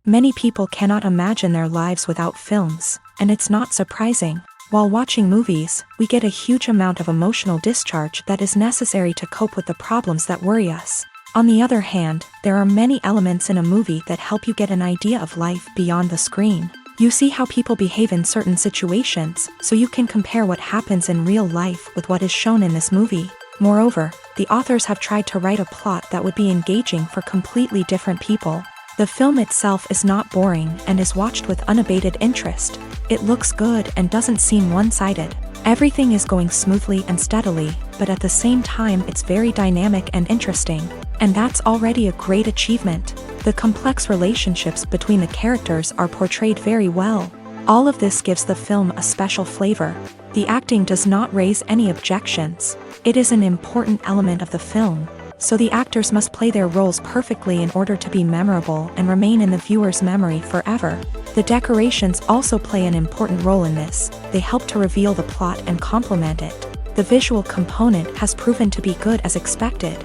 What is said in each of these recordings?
Many people cannot imagine their lives without films, and it's not surprising. While watching movies, we get a huge amount of emotional discharge that is necessary to cope with the problems that worry us. On the other hand, there are many elements in a movie that help you get an idea of life beyond the screen. You see how people behave in certain situations, so you can compare what happens in real life with what is shown in this movie. Moreover, the authors have tried to write a plot that would be engaging for completely different people. The film itself is not boring and is watched with unabated interest. It looks good and doesn't seem one-sided. Everything is going smoothly and steadily, but at the same time it's very dynamic and interesting. And that's already a great achievement. The complex relationships between the characters are portrayed very well. All of this gives the film a special flavor. The acting does not raise any objections. It is an important element of the film, so the actors must play their roles perfectly in order to be memorable and remain in the viewer's memory forever. The decorations also play an important role in this. They help to reveal the plot and complement it. The visual component has proven to be good as expected.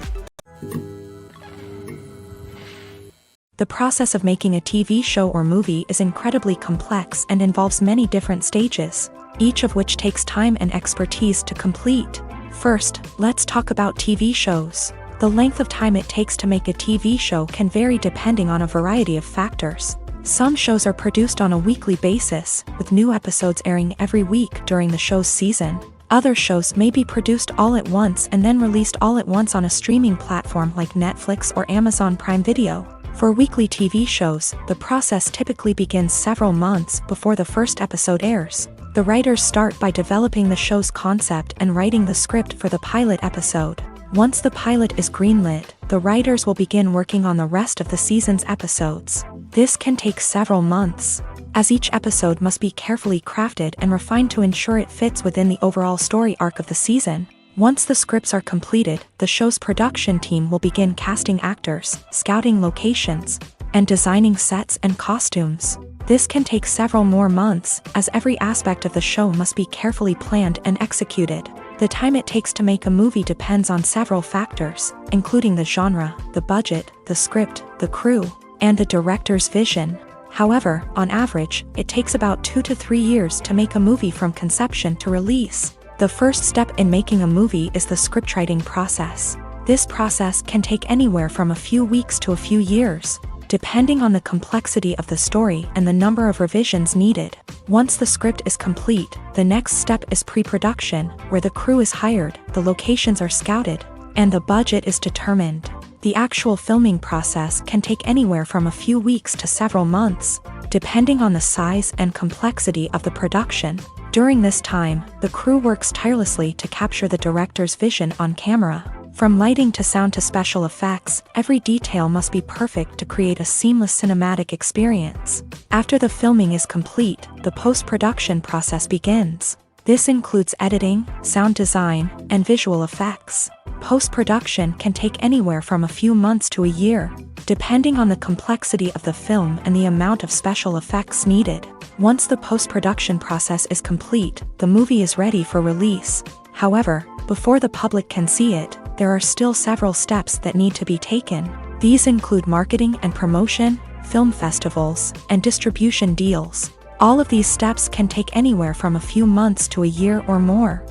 The process of making a TV show or movie is incredibly complex and involves many different stages, each of which takes time and expertise to complete. First, let's talk about TV shows. The length of time it takes to make a TV show can vary depending on a variety of factors. Some shows are produced on a weekly basis, with new episodes airing every week during the show's season. Other shows may be produced all at once and then released all at once on a streaming platform like Netflix or Amazon Prime Video. For weekly TV shows, the process typically begins several months before the first episode airs. The writers start by developing the show's concept and writing the script for the pilot episode. Once the pilot is greenlit, the writers will begin working on the rest of the season's episodes. This can take several months, as each episode must be carefully crafted and refined to ensure it fits within the overall story arc of the season. Once the scripts are completed, the show's production team will begin casting actors, scouting locations, and designing sets and costumes. This can take several more months, as every aspect of the show must be carefully planned and executed. The time it takes to make a movie depends on several factors, including the genre, the budget, the script, the crew, and the director's vision. However, on average, it takes about 2 to 3 years to make a movie from conception to release. The first step in making a movie is the scriptwriting process. This process can take anywhere from a few weeks to a few years, depending on the complexity of the story and the number of revisions needed. Once the script is complete, the next step is pre-production, where the crew is hired, the locations are scouted, and the budget is determined. The actual filming process can take anywhere from a few weeks to several months, depending on the size and complexity of the production. During this time, the crew works tirelessly to capture the director's vision on camera. From lighting to sound to special effects, every detail must be perfect to create a seamless cinematic experience. After the filming is complete, the post-production process begins. This includes editing, sound design, and visual effects. Post-production can take anywhere from a few months to a year, depending on the complexity of the film and the amount of special effects needed. Once the post-production process is complete, the movie is ready for release. However, before the public can see it, there are still several steps that need to be taken. These include marketing and promotion, film festivals, and distribution deals. All of these steps can take anywhere from a few months to a year or more.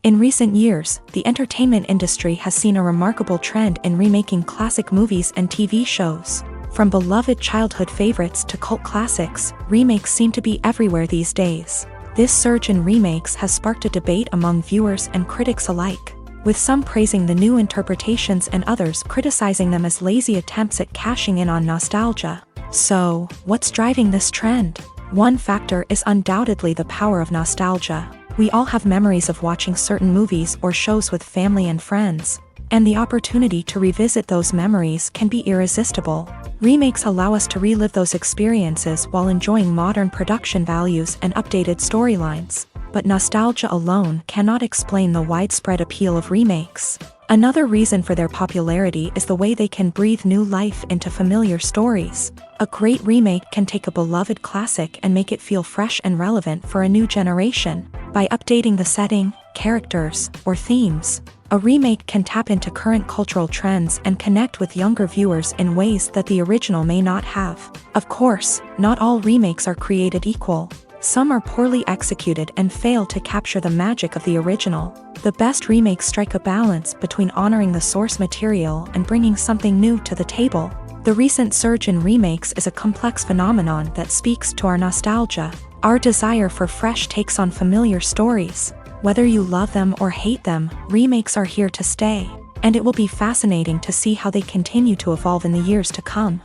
In recent years, the entertainment industry has seen a remarkable trend in remaking classic movies and TV shows. From beloved childhood favorites to cult classics, remakes seem to be everywhere these days. This surge in remakes has sparked a debate among viewers and critics alike, with some praising the new interpretations and others criticizing them as lazy attempts at cashing in on nostalgia. So, what's driving this trend? One factor is undoubtedly the power of nostalgia. We all have memories of watching certain movies or shows with family and friends, and the opportunity to revisit those memories can be irresistible. Remakes allow us to relive those experiences while enjoying modern production values and updated storylines. But nostalgia alone cannot explain the widespread appeal of remakes. Another reason for their popularity is the way they can breathe new life into familiar stories. A great remake can take a beloved classic and make it feel fresh and relevant for a new generation. By updating the setting, characters, or themes, A remake can tap into current cultural trends and connect with younger viewers in ways that the original may not have. Of course, not all remakes are created equal. Some are poorly executed and fail to capture the magic of the original. The best remakes strike a balance between honoring the source material and bringing something new to the table. The recent surge in remakes is a complex phenomenon that speaks to our nostalgia, our desire for fresh takes on familiar stories. Whether you love them or hate them, remakes are here to stay, and it will be fascinating to see how they continue to evolve in the years to come.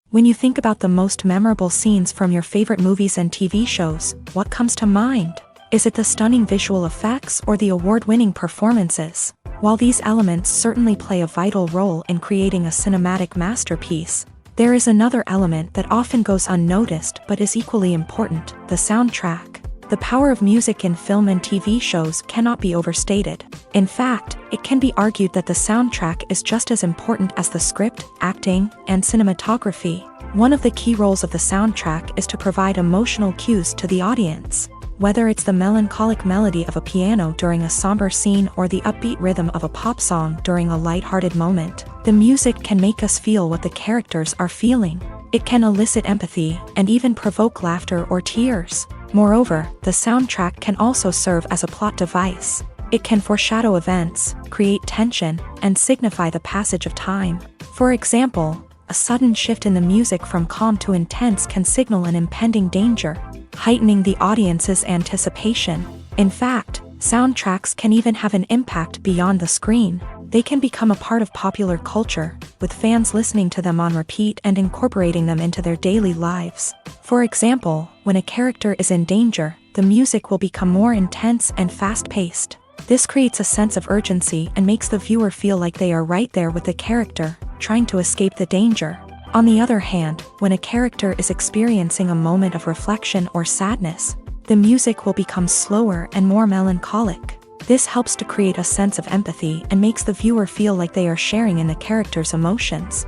When you think about the most memorable scenes from your favorite movies and TV shows, what comes to mind? Is it the stunning visual effects or the award-winning performances? While these elements certainly play a vital role in creating a cinematic masterpiece, there is another element that often goes unnoticed but is equally important: the soundtrack. The power of music in film and TV shows cannot be overstated. In fact, it can be argued that the soundtrack is just as important as the script, acting, and cinematography. One of the key roles of the soundtrack is to provide emotional cues to the audience. Whether it's the melancholic melody of a piano during a somber scene or the upbeat rhythm of a pop song during a lighthearted moment, the music can make us feel what the characters are feeling. It can elicit empathy and even provoke laughter or tears. Moreover, the soundtrack can also serve as a plot device. It can foreshadow events, create tension, and signify the passage of time. For example, a sudden shift in the music from calm to intense can signal an impending danger, heightening the audience's anticipation. In fact, soundtracks can even have an impact beyond the screen. They can become a part of popular culture, with fans listening to them on repeat and incorporating them into their daily lives. For example, when a character is in danger, the music will become more intense and fast-paced. This creates a sense of urgency and makes the viewer feel like they are right there with the character, trying to escape the danger. On the other hand, when a character is experiencing a moment of reflection or sadness, the music will become slower and more melancholic. This helps to create a sense of empathy and makes the viewer feel like they are sharing in the character's emotions.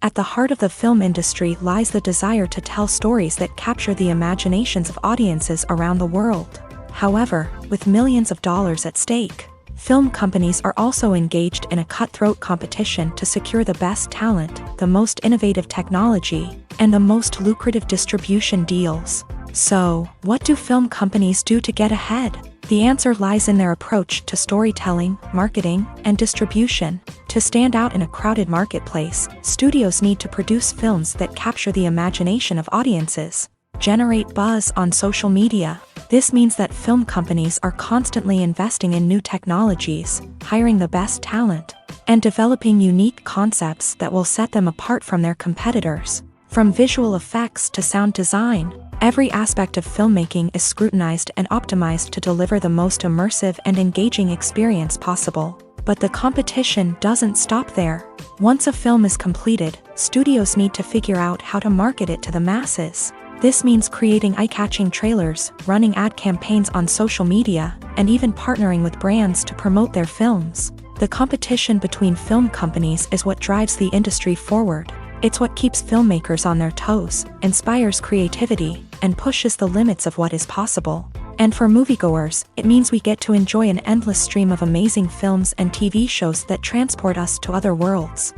At the heart of the film industry lies the desire to tell stories that capture the imaginations of audiences around the world. However, with millions of dollars at stake, film companies are also engaged in a cutthroat competition to secure the best talent, the most innovative technology, and the most lucrative distribution deals. So, what do film companies do to get ahead? The answer lies in their approach to storytelling, marketing, and distribution. To stand out in a crowded marketplace, studios need to produce films that capture the imagination of audiences, generate buzz on social media. This means that film companies are constantly investing in new technologies, hiring the best talent, and developing unique concepts that will set them apart from their competitors. From visual effects to sound design, every aspect of filmmaking is scrutinized and optimized to deliver the most immersive and engaging experience possible. But the competition doesn't stop there. Once a film is completed, studios need to figure out how to market it to the masses. This means creating eye-catching trailers, running ad campaigns on social media, and even partnering with brands to promote their films. The competition between film companies is what drives the industry forward. It's what keeps filmmakers on their toes, inspires creativity, and pushes the limits of what is possible. And for moviegoers, it means we get to enjoy an endless stream of amazing films and TV shows that transport us to other worlds.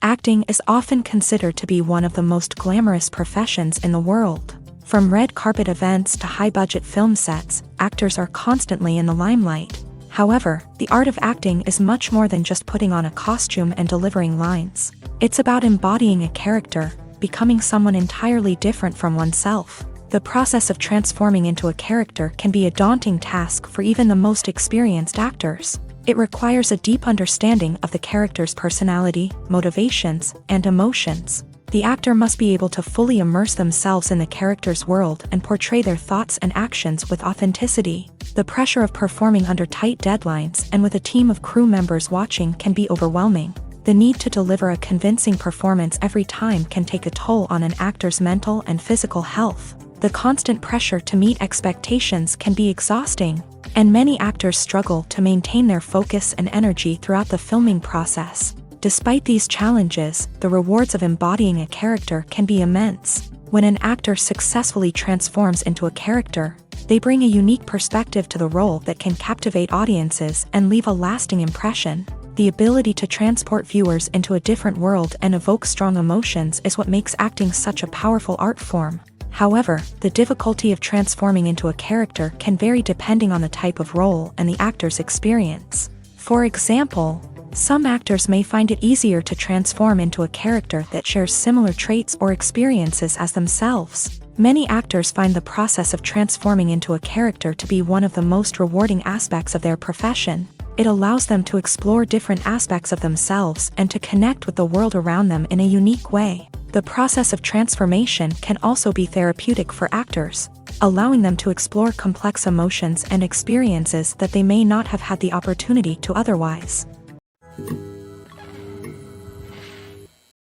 Acting is often considered to be one of the most glamorous professions in the world. From red carpet events to high-budget film sets, actors are constantly in the limelight. However, the art of acting is much more than just putting on a costume and delivering lines. It's about embodying a character, becoming someone entirely different from oneself. The process of transforming into a character can be a daunting task for even the most experienced actors. It requires a deep understanding of the character's personality, motivations, and emotions. The actor must be able to fully immerse themselves in the character's world and portray their thoughts and actions with authenticity. The pressure of performing under tight deadlines and with a team of crew members watching can be overwhelming. The need to deliver a convincing performance every time can take a toll on an actor's mental and physical health. The constant pressure to meet expectations can be exhausting, and many actors struggle to maintain their focus and energy throughout the filming process. Despite these challenges, the rewards of embodying a character can be immense. When an actor successfully transforms into a character, they bring a unique perspective to the role that can captivate audiences and leave a lasting impression. The ability to transport viewers into a different world and evoke strong emotions is what makes acting such a powerful art form. However, the difficulty of transforming into a character can vary depending on the type of role and the actor's experience. For example, some actors may find it easier to transform into a character that shares similar traits or experiences as themselves. Many actors find the process of transforming into a character to be one of the most rewarding aspects of their profession. It allows them to explore different aspects of themselves and to connect with the world around them in a unique way. The process of transformation can also be therapeutic for actors, allowing them to explore complex emotions and experiences that they may not have had the opportunity to otherwise.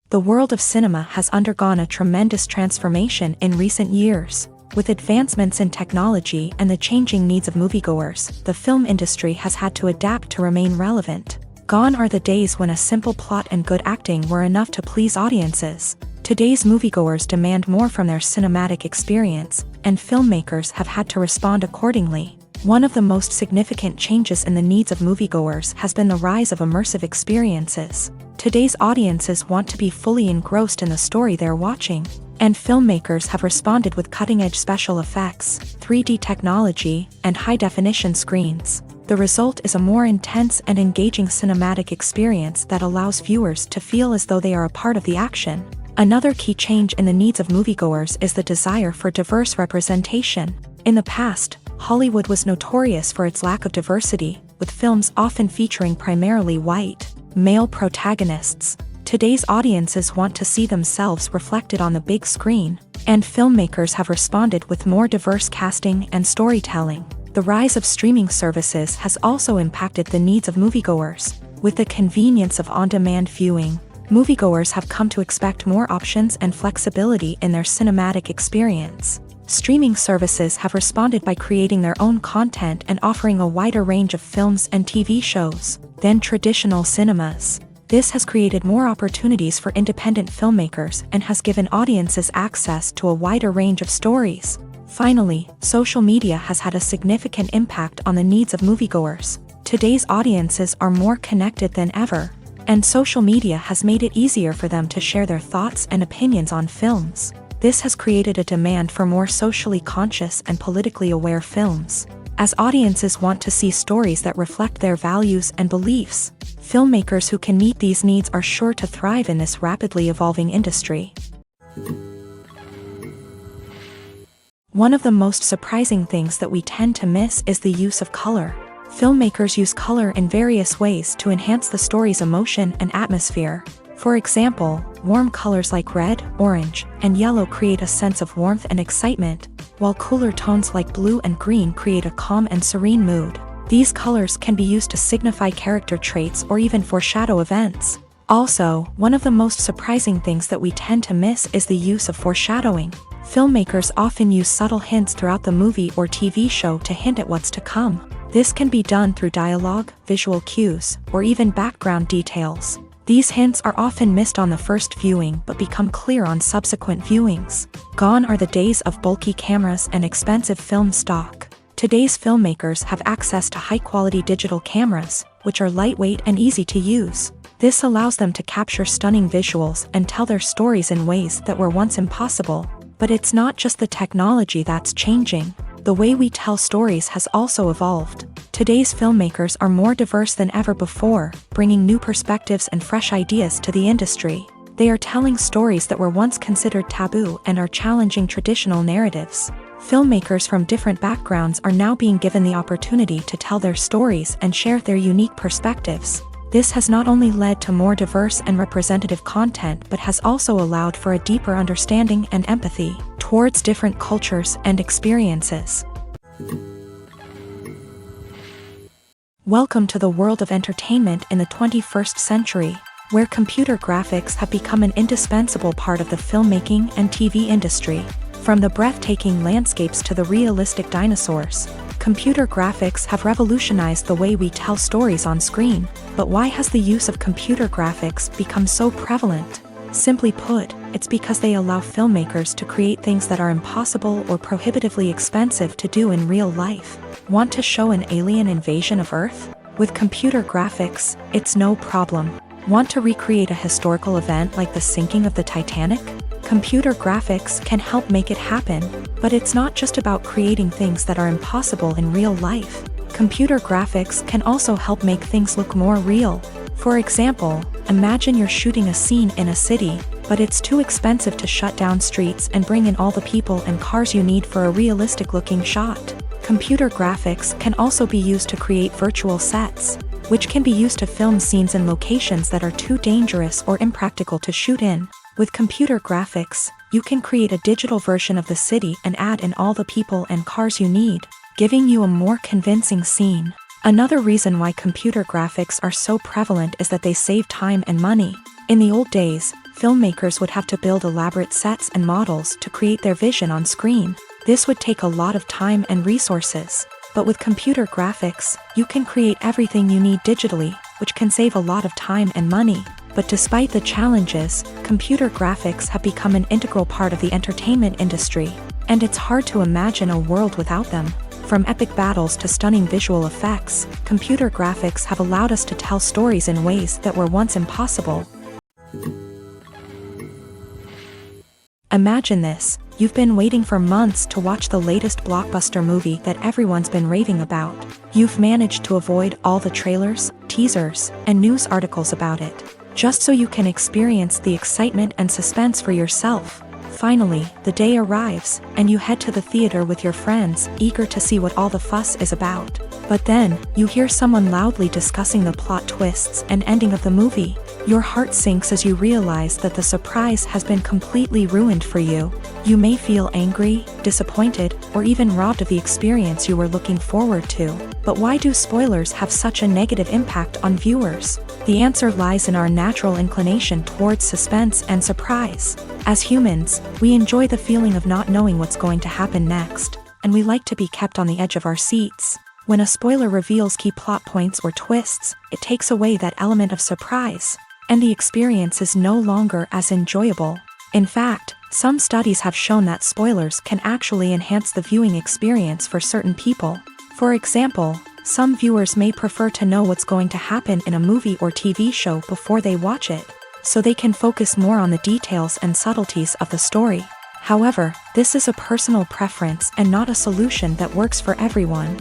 The world of cinema has undergone a tremendous transformation in recent years. With advancements in technology and the changing needs of moviegoers, the film industry has had to adapt to remain relevant. Gone are the days when a simple plot and good acting were enough to please audiences. Today's moviegoers demand more from their cinematic experience, and filmmakers have had to respond accordingly. One of the most significant changes in the needs of moviegoers has been the rise of immersive experiences. Today's audiences want to be fully engrossed in the story they're watching, and filmmakers have responded with cutting-edge special effects, 3D technology, and high-definition screens. The result is a more intense and engaging cinematic experience that allows viewers to feel as though they are a part of the action. Another key change in the needs of moviegoers is the desire for diverse representation. In the past, Hollywood was notorious for its lack of diversity, with films often featuring primarily white, male protagonists. Today's audiences want to see themselves reflected on the big screen, and filmmakers have responded with more diverse casting and storytelling. The rise of streaming services has also impacted the needs of moviegoers. With the convenience of on-demand viewing, moviegoers have come to expect more options and flexibility in their cinematic experience. Streaming services have responded by creating their own content and offering a wider range of films and TV shows than traditional cinemas. This has created more opportunities for independent filmmakers and has given audiences access to a wider range of stories. Finally, social media has had a significant impact on the needs of moviegoers. Today's audiences are more connected than ever, and social media has made it easier for them to share their thoughts and opinions on films. This has created a demand for more socially conscious and politically aware films. As audiences want to see stories that reflect their values and beliefs, filmmakers who can meet these needs are sure to thrive in this rapidly evolving industry. One of the most surprising things that we tend to miss is the use of color. Filmmakers use color in various ways to enhance the story's emotion and atmosphere. For example, warm colors like red, orange, and yellow create a sense of warmth and excitement, while cooler tones like blue and green create a calm and serene mood. These colors can be used to signify character traits or even foreshadow events. Also, one of the most surprising things that we tend to miss is the use of foreshadowing. Filmmakers often use subtle hints throughout the movie or TV show to hint at what's to come. This can be done through dialogue, visual cues, or even background details. These hints are often missed on the first viewing but become clear on subsequent viewings. Gone are the days of bulky cameras and expensive film stock. Today's filmmakers have access to high-quality digital cameras, which are lightweight and easy to use. This allows them to capture stunning visuals and tell their stories in ways that were once impossible. But it's not just the technology that's changing. The way we tell stories has also evolved. Today's filmmakers are more diverse than ever before, bringing new perspectives and fresh ideas to the industry. They are telling stories that were once considered taboo and are challenging traditional narratives. Filmmakers from different backgrounds are now being given the opportunity to tell their stories and share their unique perspectives. This has not only led to more diverse and representative content but has also allowed for a deeper understanding and empathy towards different cultures and experiences. Welcome to the world of entertainment in the 21st century, where computer graphics have become an indispensable part of the filmmaking and TV industry. From the breathtaking landscapes to the realistic dinosaurs, computer graphics have revolutionized the way we tell stories on screen. But why has the use of computer graphics become so prevalent? Simply put, it's because they allow filmmakers to create things that are impossible or prohibitively expensive to do in real life. Want to show an alien invasion of Earth? With computer graphics, it's no problem. Want to recreate a historical event like the sinking of the Titanic? Computer graphics can help make it happen, but it's not just about creating things that are impossible in real life. Computer graphics can also help make things look more real. For example, imagine you're shooting a scene in a city, but it's too expensive to shut down streets and bring in all the people and cars you need for a realistic-looking shot. Computer graphics can also be used to create virtual sets, which can be used to film scenes in locations that are too dangerous or impractical to shoot in. With computer graphics, you can create a digital version of the city and add in all the people and cars you need, giving you a more convincing scene. Another reason why computer graphics are so prevalent is that they save time and money. In the old days, filmmakers would have to build elaborate sets and models to create their vision on screen. This would take a lot of time and resources. But with computer graphics, you can create everything you need digitally, which can save a lot of time and money. But despite the challenges, computer graphics have become an integral part of the entertainment industry, and it's hard to imagine a world without them. From epic battles to stunning visual effects, computer graphics have allowed us to tell stories in ways that were once impossible. Imagine this. You've been waiting for months to watch the latest blockbuster movie that everyone's been raving about. You've managed to avoid all the trailers, teasers, and news articles about it, just so you can experience the excitement and suspense for yourself. Finally, the day arrives, and you head to the theater with your friends, eager to see what all the fuss is about. But then, you hear someone loudly discussing the plot twists and ending of the movie. Your heart sinks as you realize that the surprise has been completely ruined for you. You may feel angry, disappointed, or even robbed of the experience you were looking forward to. But why do spoilers have such a negative impact on viewers? The answer lies in our natural inclination towards suspense and surprise. As humans, we enjoy the feeling of not knowing what's going to happen next, and we like to be kept on the edge of our seats. When a spoiler reveals key plot points or twists, it takes away that element of surprise, and the experience is no longer as enjoyable. In fact, some studies have shown that spoilers can actually enhance the viewing experience for certain people. For example, some viewers may prefer to know what's going to happen in a movie or TV show before they watch it, so they can focus more on the details and subtleties of the story. However, this is a personal preference and not a solution that works for everyone.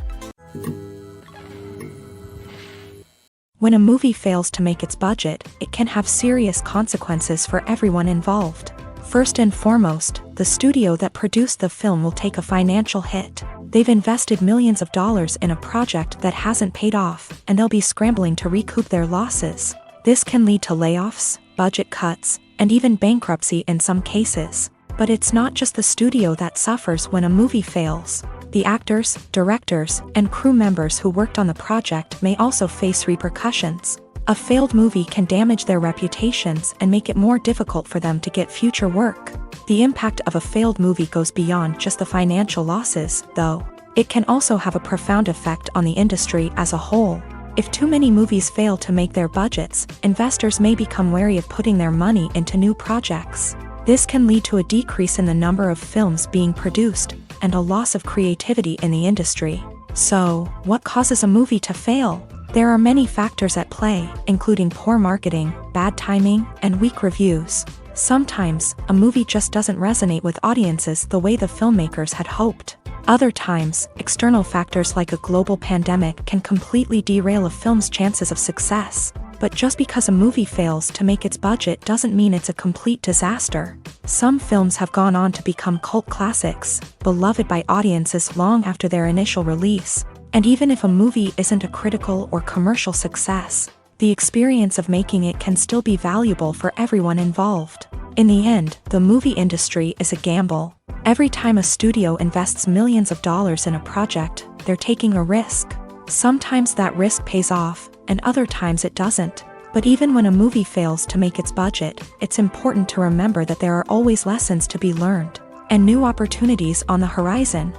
When a movie fails to make its budget, it can have serious consequences for everyone involved. First and foremost, the studio that produced the film will take a financial hit. They've invested millions of dollars in a project that hasn't paid off, and they'll be scrambling to recoup their losses. This can lead to layoffs, budget cuts, and even bankruptcy in some cases. But it's not just the studio that suffers when a movie fails. The actors, directors, and crew members who worked on the project may also face repercussions. A failed movie can damage their reputations and make it more difficult for them to get future work. The impact of a failed movie goes beyond just the financial losses, though. It can also have a profound effect on the industry as a whole. If too many movies fail to make their budgets, investors may become wary of putting their money into new projects. This can lead to a decrease in the number of films being produced, and a loss of creativity in the industry. So, what causes a movie to fail? There are many factors at play, including poor marketing, bad timing, and weak reviews. Sometimes, a movie just doesn't resonate with audiences the way the filmmakers had hoped. Other times, external factors like a global pandemic can completely derail a film's chances of success. But just because a movie fails to make its budget doesn't mean it's a complete disaster. Some films have gone on to become cult classics, beloved by audiences long after their initial release. And even if a movie isn't a critical or commercial success, the experience of making it can still be valuable for everyone involved. In the end, the movie industry is a gamble. Every time a studio invests millions of dollars in a project, they're taking a risk. Sometimes that risk pays off, and other times it doesn't. But even when a movie fails to make its budget, it's important to remember that there are always lessons to be learned. and new opportunities on the horizon.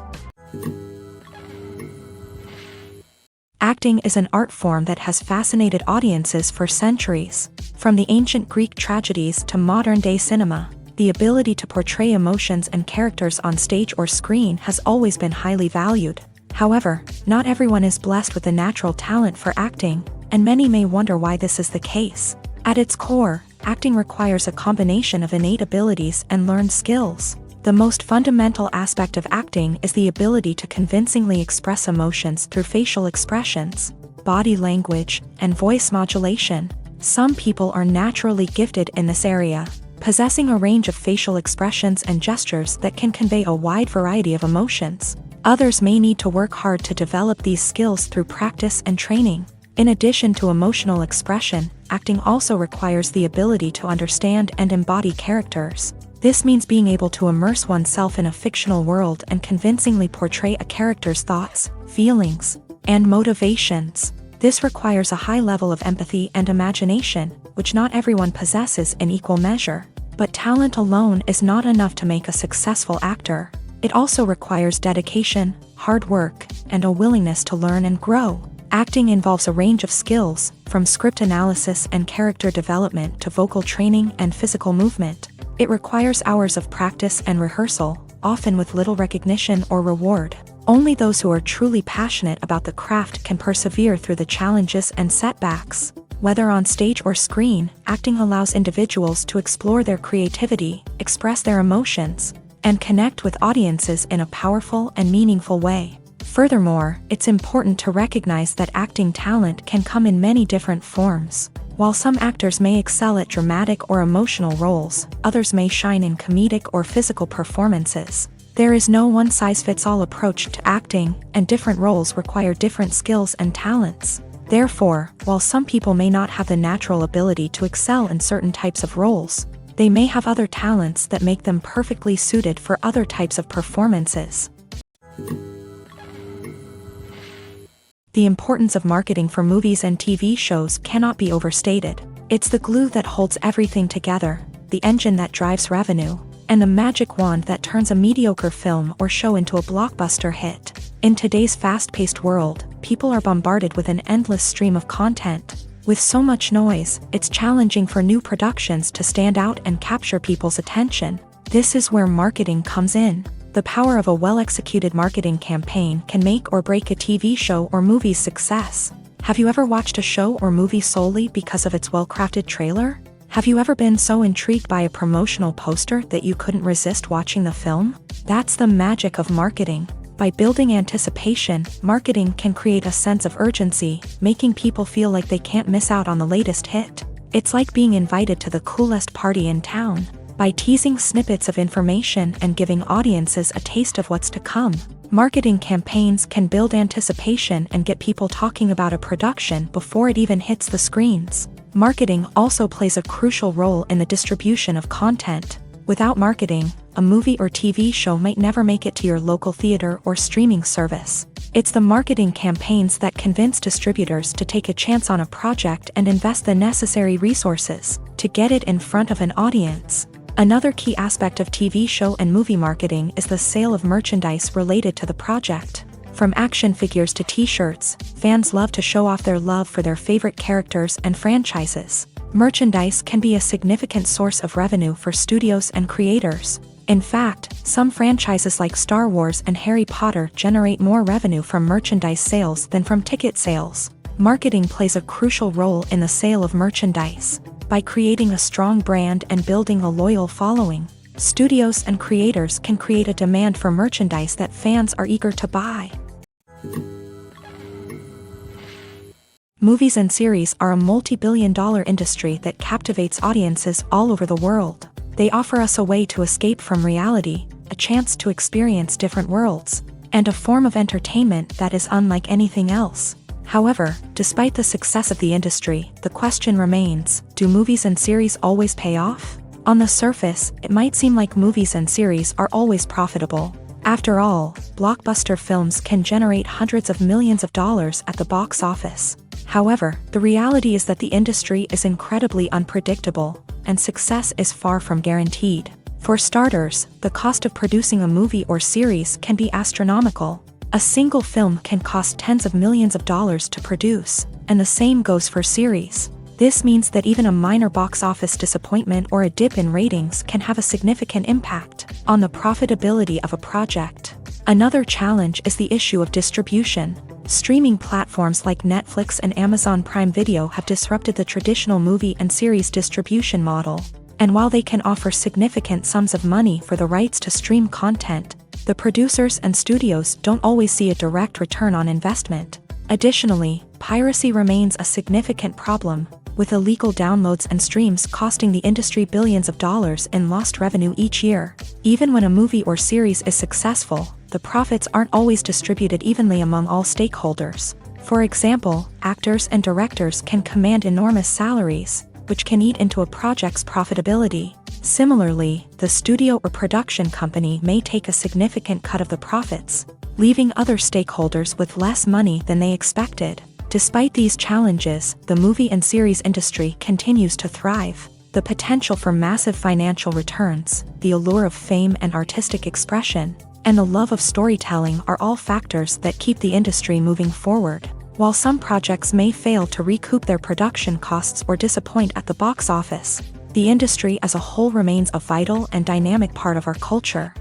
Acting is an art form that has fascinated audiences for centuries. From the ancient Greek tragedies to modern-day cinema, the ability to portray emotions and characters on stage or screen has always been highly valued. However, not everyone is blessed with a natural talent for acting, and many may wonder why this is the case. At its core, acting requires a combination of innate abilities and learned skills. The most fundamental aspect of acting is the ability to convincingly express emotions through facial expressions, body language, and voice modulation. Some people are naturally gifted in this area, possessing a range of facial expressions and gestures that can convey a wide variety of emotions. Others may need to work hard to develop these skills through practice and training. In addition to emotional expression, acting also requires the ability to understand and embody characters. This means being able to immerse oneself in a fictional world and convincingly portray a character's thoughts, feelings, and motivations. This requires a high level of empathy and imagination, which not everyone possesses in equal measure. But talent alone is not enough to make a successful actor. It also requires dedication, hard work, and a willingness to learn and grow. Acting involves a range of skills, from script analysis and character development to vocal training and physical movement. It requires hours of practice and rehearsal, often with little recognition or reward. Only those who are truly passionate about the craft can persevere through the challenges and setbacks. Whether on stage or screen, acting allows individuals to explore their creativity, express their emotions, and connect with audiences in a powerful and meaningful way. Furthermore, it's important to recognize that acting talent can come in many different forms. While some actors may excel at dramatic or emotional roles, others may shine in comedic or physical performances. There is no one-size-fits-all approach to acting, and different roles require different skills and talents. Therefore, while some people may not have the natural ability to excel in certain types of roles, they may have other talents that make them perfectly suited for other types of performances. The importance of marketing for movies and TV shows cannot be overstated. It's the glue that holds everything together, the engine that drives revenue, and the magic wand that turns a mediocre film or show into a blockbuster hit. In today's fast-paced world, people are bombarded with an endless stream of content. With so much noise, it's challenging for new productions to stand out and capture people's attention. This is where marketing comes in. The power of a well-executed marketing campaign can make or break a TV show or movie's success. Have you ever watched a show or movie solely because of its well-crafted trailer? Have you ever been so intrigued by a promotional poster that you couldn't resist watching the film? That's the magic of marketing. By building anticipation, marketing can create a sense of urgency, making people feel like they can't miss out on the latest hit. It's like being invited to the coolest party in town. By teasing snippets of information and giving audiences a taste of what's to come, marketing campaigns can build anticipation and get people talking about a production before it even hits the screens. Marketing also plays a crucial role in the distribution of content. Without marketing, a movie or TV show might never make it to your local theater or streaming service. It's the marketing campaigns that convince distributors to take a chance on a project and invest the necessary resources to get it in front of an audience. Another key aspect of TV show and movie marketing is the sale of merchandise related to the project. From action figures to t-shirts, fans love to show off their love for their favorite characters and franchises. Merchandise can be a significant source of revenue for studios and creators. In fact, some franchises like Star Wars and Harry Potter generate more revenue from merchandise sales than from ticket sales. Marketing plays a crucial role in the sale of merchandise. By creating a strong brand and building a loyal following, studios and creators can create a demand for merchandise that fans are eager to buy. Movies and series are a multi-billion-dollar industry that captivates audiences all over the world. They offer us a way to escape from reality, a chance to experience different worlds, and a form of entertainment that is unlike anything else. However, despite the success of the industry, the question remains, do movies and series always pay off? On the surface, it might seem like movies and series are always profitable. After all, blockbuster films can generate hundreds of millions of dollars at the box office. However, the reality is that the industry is incredibly unpredictable, and success is far from guaranteed. For starters, the cost of producing a movie or series can be astronomical. A single film can cost tens of millions of dollars to produce, and the same goes for series. This means that even a minor box office disappointment or a dip in ratings can have a significant impact on the profitability of a project. Another challenge is the issue of distribution. Streaming platforms like Netflix and Amazon Prime Video have disrupted the traditional movie and series distribution model. And while they can offer significant sums of money for the rights to stream content, the producers and studios don't always see a direct return on investment. Additionally, piracy remains a significant problem, with illegal downloads and streams costing the industry billions of dollars in lost revenue each year. Even when a movie or series is successful, the profits aren't always distributed evenly among all stakeholders. For example, actors and directors can command enormous salaries, which can eat into a project's profitability. Similarly, the studio or production company may take a significant cut of the profits, leaving other stakeholders with less money than they expected. Despite these challenges, the movie and series industry continues to thrive. The potential for massive financial returns, the allure of fame and artistic expression, and the love of storytelling are all factors that keep the industry moving forward. While some projects may fail to recoup their production costs or disappoint at the box office, the industry as a whole remains a vital and dynamic part of our culture.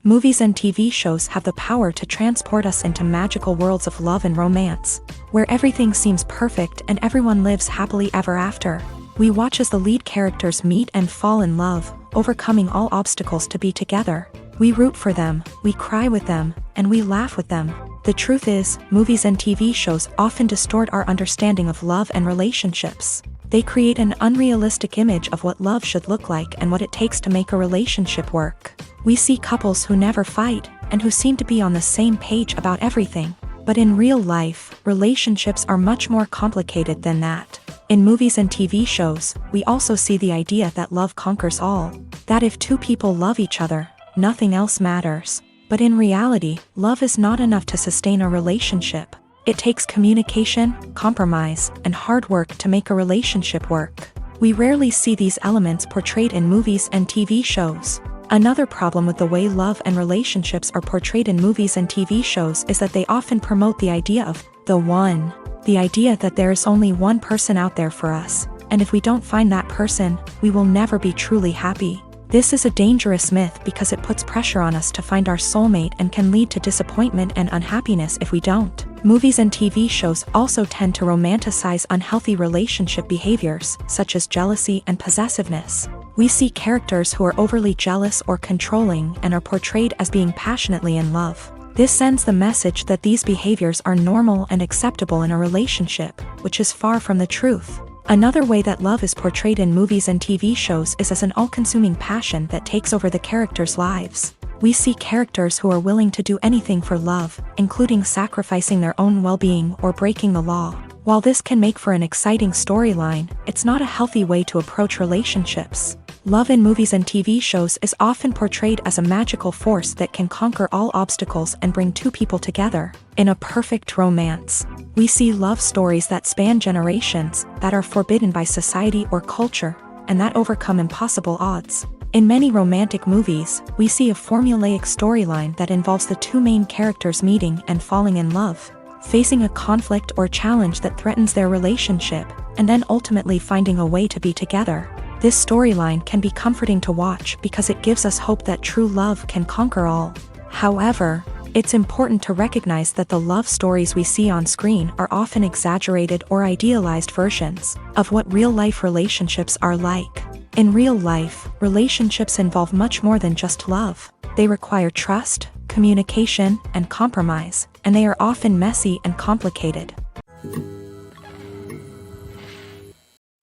Movies and TV shows have the power to transport us into magical worlds of love and romance, where everything seems perfect and everyone lives happily ever after. We watch as the lead characters meet and fall in love, overcoming all obstacles to be together. We root for them, we cry with them, and we laugh with them. The truth is, movies and TV shows often distort our understanding of love and relationships. They create an unrealistic image of what love should look like and what it takes to make a relationship work. We see couples who never fight, and who seem to be on the same page about everything. But in real life, relationships are much more complicated than that. In movies and TV shows, we also see the idea that love conquers all. That if two people love each other, nothing else matters. But in reality, love is not enough to sustain a relationship. It takes communication, compromise, and hard work to make a relationship work. We rarely see these elements portrayed in movies and TV shows. Another problem with the way love and relationships are portrayed in movies and TV shows is that they often promote the idea of the one. The idea that there is only one person out there for us, and if we don't find that person, we will never be truly happy. This is a dangerous myth because it puts pressure on us to find our soulmate and can lead to disappointment and unhappiness if we don't. Movies and TV shows also tend to romanticize unhealthy relationship behaviors, such as jealousy and possessiveness. We see characters who are overly jealous or controlling and are portrayed as being passionately in love. This sends the message that these behaviors are normal and acceptable in a relationship, which is far from the truth. Another way that love is portrayed in movies and TV shows is as an all-consuming passion that takes over the characters' lives. We see characters who are willing to do anything for love, including sacrificing their own well-being or breaking the law. While this can make for an exciting storyline, it's not a healthy way to approach relationships. Love in movies and TV shows is often portrayed as a magical force that can conquer all obstacles and bring two people together in a perfect romance. We see love stories that span generations, that are forbidden by society or culture, and that overcome impossible odds. In many romantic movies, we see a formulaic storyline that involves the two main characters meeting and falling in love, facing a conflict or challenge that threatens their relationship, and then ultimately finding a way to be together. This storyline can be comforting to watch because it gives us hope that true love can conquer all. However, it's important to recognize that the love stories we see on screen are often exaggerated or idealized versions of what real-life relationships are like. In real life, relationships involve much more than just love. They require trust, communication, and compromise, and they are often messy and complicated.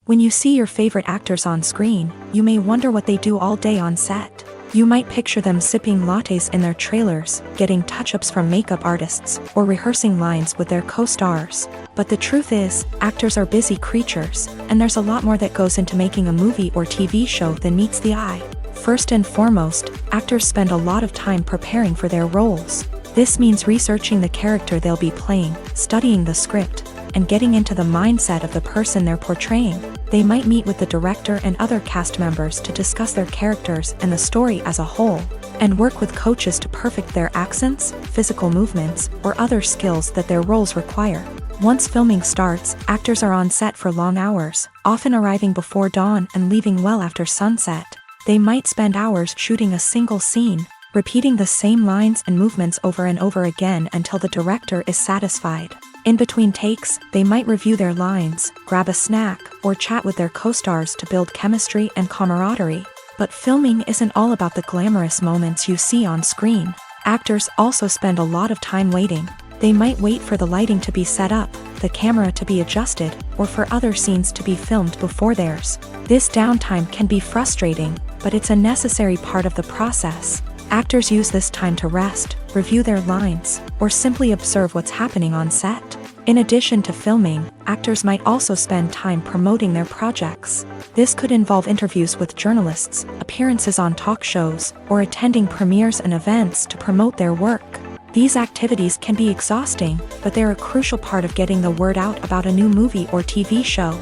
When you see your favorite actors on screen, you may wonder what they do all day on set. You might picture them sipping lattes in their trailers, getting touch-ups from makeup artists, or rehearsing lines with their co-stars. But the truth is, actors are busy creatures, and there's a lot more that goes into making a movie or TV show than meets the eye. First and foremost, actors spend a lot of time preparing for their roles. This means researching the character they'll be playing, studying the script, and getting into the mindset of the person they're portraying. They might meet with the director and other cast members to discuss their characters and the story as a whole, and work with coaches to perfect their accents, physical movements, or other skills that their roles require. Once filming starts, actors are on set for long hours, often arriving before dawn and leaving well after sunset. They might spend hours shooting a single scene, repeating the same lines and movements over and over again until the director is satisfied. In between takes, they might review their lines, grab a snack, or chat with their co-stars to build chemistry and camaraderie. But filming isn't all about the glamorous moments you see on screen. Actors also spend a lot of time waiting. They might wait for the lighting to be set up, the camera to be adjusted, or for other scenes to be filmed before theirs. This downtime can be frustrating, but it's a necessary part of the process. Actors use this time to rest, review their lines, or simply observe what's happening on set. In addition to filming, actors might also spend time promoting their projects. This could involve interviews with journalists, appearances on talk shows, or attending premieres and events to promote their work. These activities can be exhausting, but they're a crucial part of getting the word out about a new movie or TV show.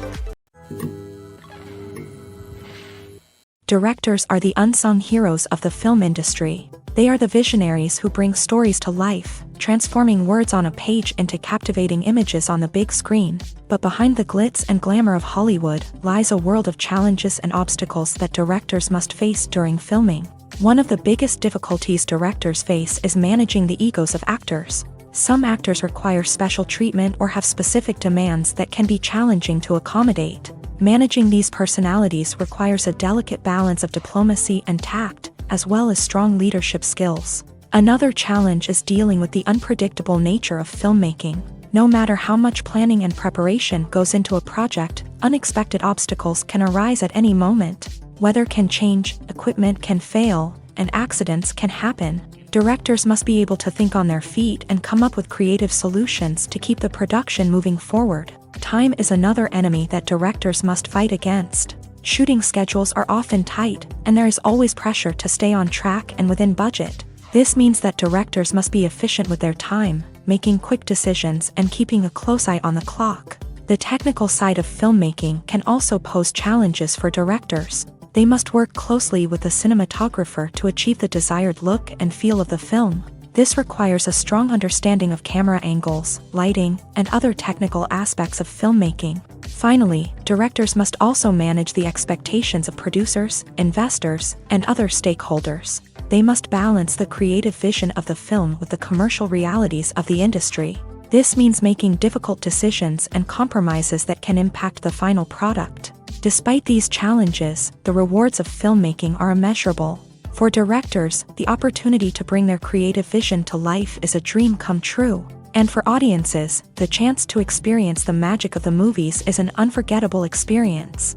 Directors are the unsung heroes of the film industry. They are the visionaries who bring stories to life, transforming words on a page into captivating images on the big screen. But behind the glitz and glamour of Hollywood lies a world of challenges and obstacles that directors must face during filming. One of the biggest difficulties directors face is managing the egos of actors. Some actors require special treatment or have specific demands that can be challenging to accommodate. Managing these personalities requires a delicate balance of diplomacy and tact, as well as strong leadership skills. Another challenge is dealing with the unpredictable nature of filmmaking. No matter how much planning and preparation goes into a project, unexpected obstacles can arise at any moment. Weather can change, equipment can fail, and accidents can happen. Directors must be able to think on their feet and come up with creative solutions to keep the production moving forward. Time is another enemy that directors must fight against. Shooting schedules are often tight, and there is always pressure to stay on track and within budget. This means that directors must be efficient with their time, making quick decisions and keeping a close eye on the clock. The technical side of filmmaking can also pose challenges for directors. They must work closely with the cinematographer to achieve the desired look and feel of the film. This requires a strong understanding of camera angles, lighting, and other technical aspects of filmmaking. Finally, directors must also manage the expectations of producers, investors, and other stakeholders. They must balance the creative vision of the film with the commercial realities of the industry. This means making difficult decisions and compromises that can impact the final product. Despite these challenges, the rewards of filmmaking are immeasurable. For directors, the opportunity to bring their creative vision to life is a dream come true. And for audiences, the chance to experience the magic of the movies is an unforgettable experience.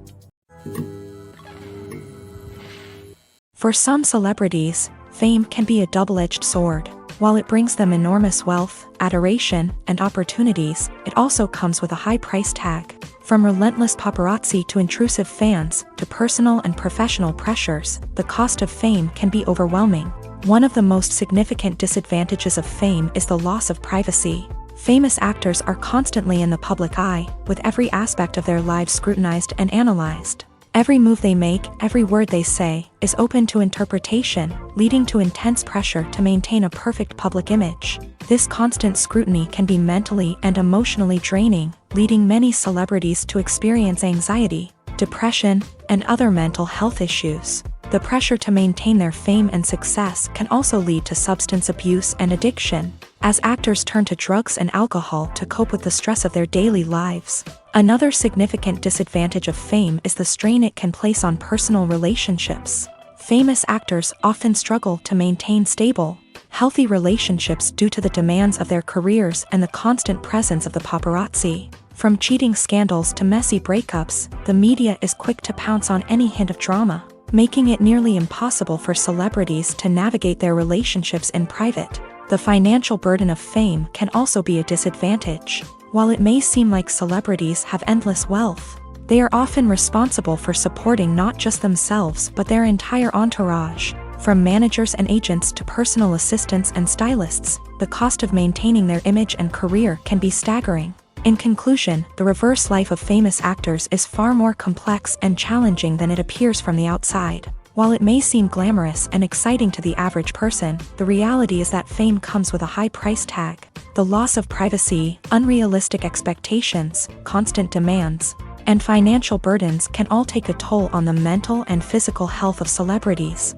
For some celebrities, fame can be a double-edged sword. While it brings them enormous wealth, adoration, and opportunities, it also comes with a high price tag. From relentless paparazzi to intrusive fans, to personal and professional pressures, the cost of fame can be overwhelming. One of the most significant disadvantages of fame is the loss of privacy. Famous actors are constantly in the public eye, with every aspect of their lives scrutinized and analyzed. Every move they make, every word they say, is open to interpretation, leading to intense pressure to maintain a perfect public image. This constant scrutiny can be mentally and emotionally draining, leading many celebrities to experience anxiety, depression, and other mental health issues. The pressure to maintain their fame and success can also lead to substance abuse and addiction, as actors turn to drugs and alcohol to cope with the stress of their daily lives. Another significant disadvantage of fame is the strain it can place on personal relationships. Famous actors often struggle to maintain stable, healthy relationships due to the demands of their careers and the constant presence of the paparazzi. From cheating scandals to messy breakups, the media is quick to pounce on any hint of drama, making it nearly impossible for celebrities to navigate their relationships in private. The financial burden of fame can also be a disadvantage. While it may seem like celebrities have endless wealth, they are often responsible for supporting not just themselves but their entire entourage. From managers and agents to personal assistants and stylists, the cost of maintaining their image and career can be staggering. In conclusion, the reverse life of famous actors is far more complex and challenging than it appears from the outside. While it may seem glamorous and exciting to the average person, the reality is that fame comes with a high price tag. The loss of privacy, unrealistic expectations, constant demands, and financial burdens can all take a toll on the mental and physical health of celebrities.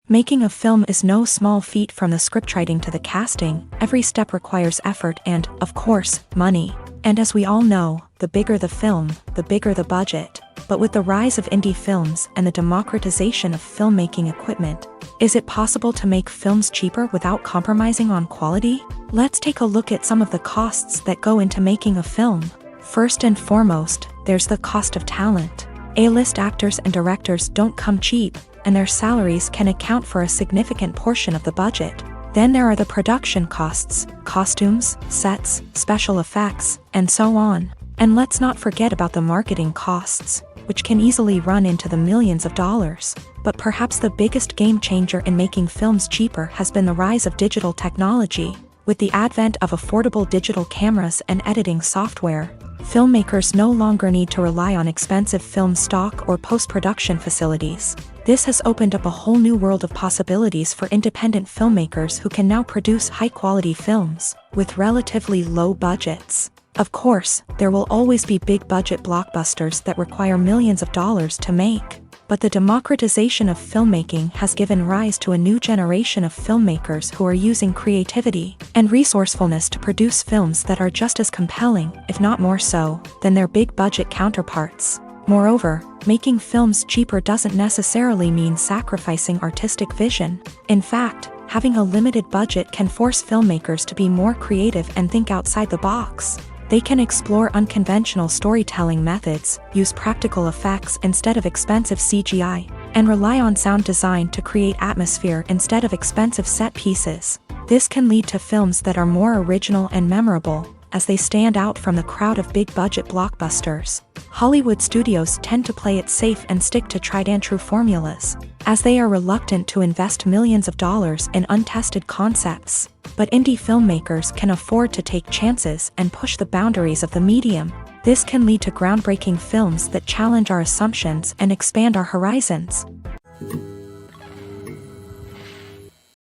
Making a film is no small feat. From the scriptwriting to the casting, every step requires effort and, of course, money. And as we all know, the bigger the film, the bigger the budget. But with the rise of indie films and the democratization of filmmaking equipment, is it possible to make films cheaper without compromising on quality? Let's take a look at some of the costs that go into making a film. First and foremost, there's the cost of talent. A-list actors and directors don't come cheap, and their salaries can account for a significant portion of the budget. Then there are the production costs, costumes, sets, special effects, and so on. And let's not forget about the marketing costs, which can easily run into the millions of dollars. But perhaps the biggest game changer in making films cheaper has been the rise of digital technology. With the advent of affordable digital cameras and editing software, filmmakers no longer need to rely on expensive film stock or post-production facilities. This has opened up a whole new world of possibilities for independent filmmakers who can now produce high-quality films with relatively low budgets. Of course, there will always be big-budget blockbusters that require millions of dollars to make. But the democratization of filmmaking has given rise to a new generation of filmmakers who are using creativity and resourcefulness to produce films that are just as compelling, if not more so, than their big-budget counterparts. Moreover, making films cheaper doesn't necessarily mean sacrificing artistic vision. In fact, having a limited budget can force filmmakers to be more creative and think outside the box. They can explore unconventional storytelling methods, use practical effects instead of expensive CGI, and rely on sound design to create atmosphere instead of expensive set pieces. This can lead to films that are more original and memorable, as they stand out from the crowd of big-budget blockbusters. Hollywood studios tend to play it safe and stick to tried-and-true formulas, as they are reluctant to invest millions of dollars in untested concepts. But indie filmmakers can afford to take chances and push the boundaries of the medium. This can lead to groundbreaking films that challenge our assumptions and expand our horizons.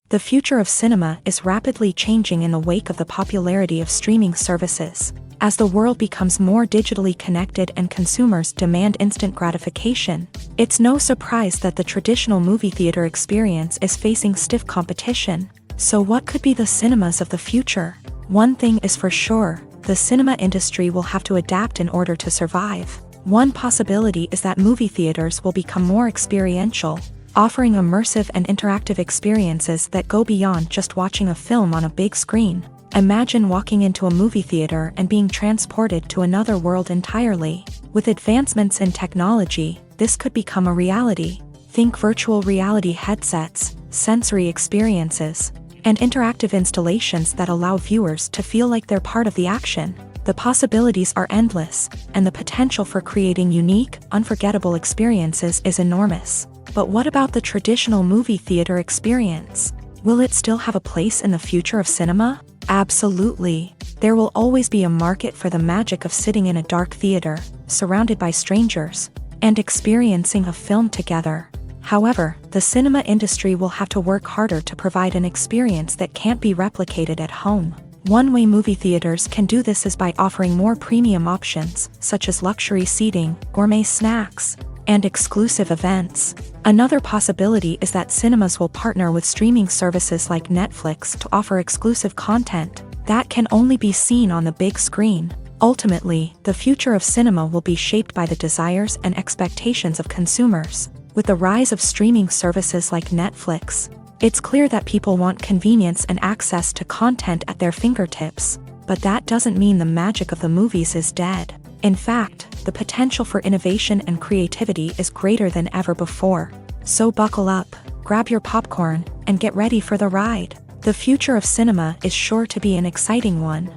The future of cinema is rapidly changing in the wake of the popularity of streaming services. As the world becomes more digitally connected and consumers demand instant gratification, it's no surprise that the traditional movie theater experience is facing stiff competition. So what could be the cinemas of the future? One thing is for sure, the cinema industry will have to adapt in order to survive. One possibility is that movie theaters will become more experiential, offering immersive and interactive experiences that go beyond just watching a film on a big screen. Imagine walking into a movie theater and being transported to another world entirely. With advancements in technology, this could become a reality. Think virtual reality headsets, sensory experiences, and interactive installations that allow viewers to feel like they're part of the action. The possibilities are endless, and the potential for creating unique, unforgettable experiences is enormous. But what about the traditional movie theater experience? Will it still have a place in the future of cinema? Absolutely. There will always be a market for the magic of sitting in a dark theater, surrounded by strangers, and experiencing a film together. However, the cinema industry will have to work harder to provide an experience that can't be replicated at home. One way movie theaters can do this is by offering more premium options, such as luxury seating, gourmet snacks, and exclusive events. Another possibility is that cinemas will partner with streaming services like Netflix to offer exclusive content that can only be seen on the big screen. Ultimately, the future of cinema will be shaped by the desires and expectations of consumers. With the rise of streaming services like Netflix, it's clear that people want convenience and access to content at their fingertips. But that doesn't mean the magic of the movies is dead. In fact, the potential for innovation and creativity is greater than ever before. So buckle up, grab your popcorn, and get ready for the ride. The future of cinema is sure to be an exciting one.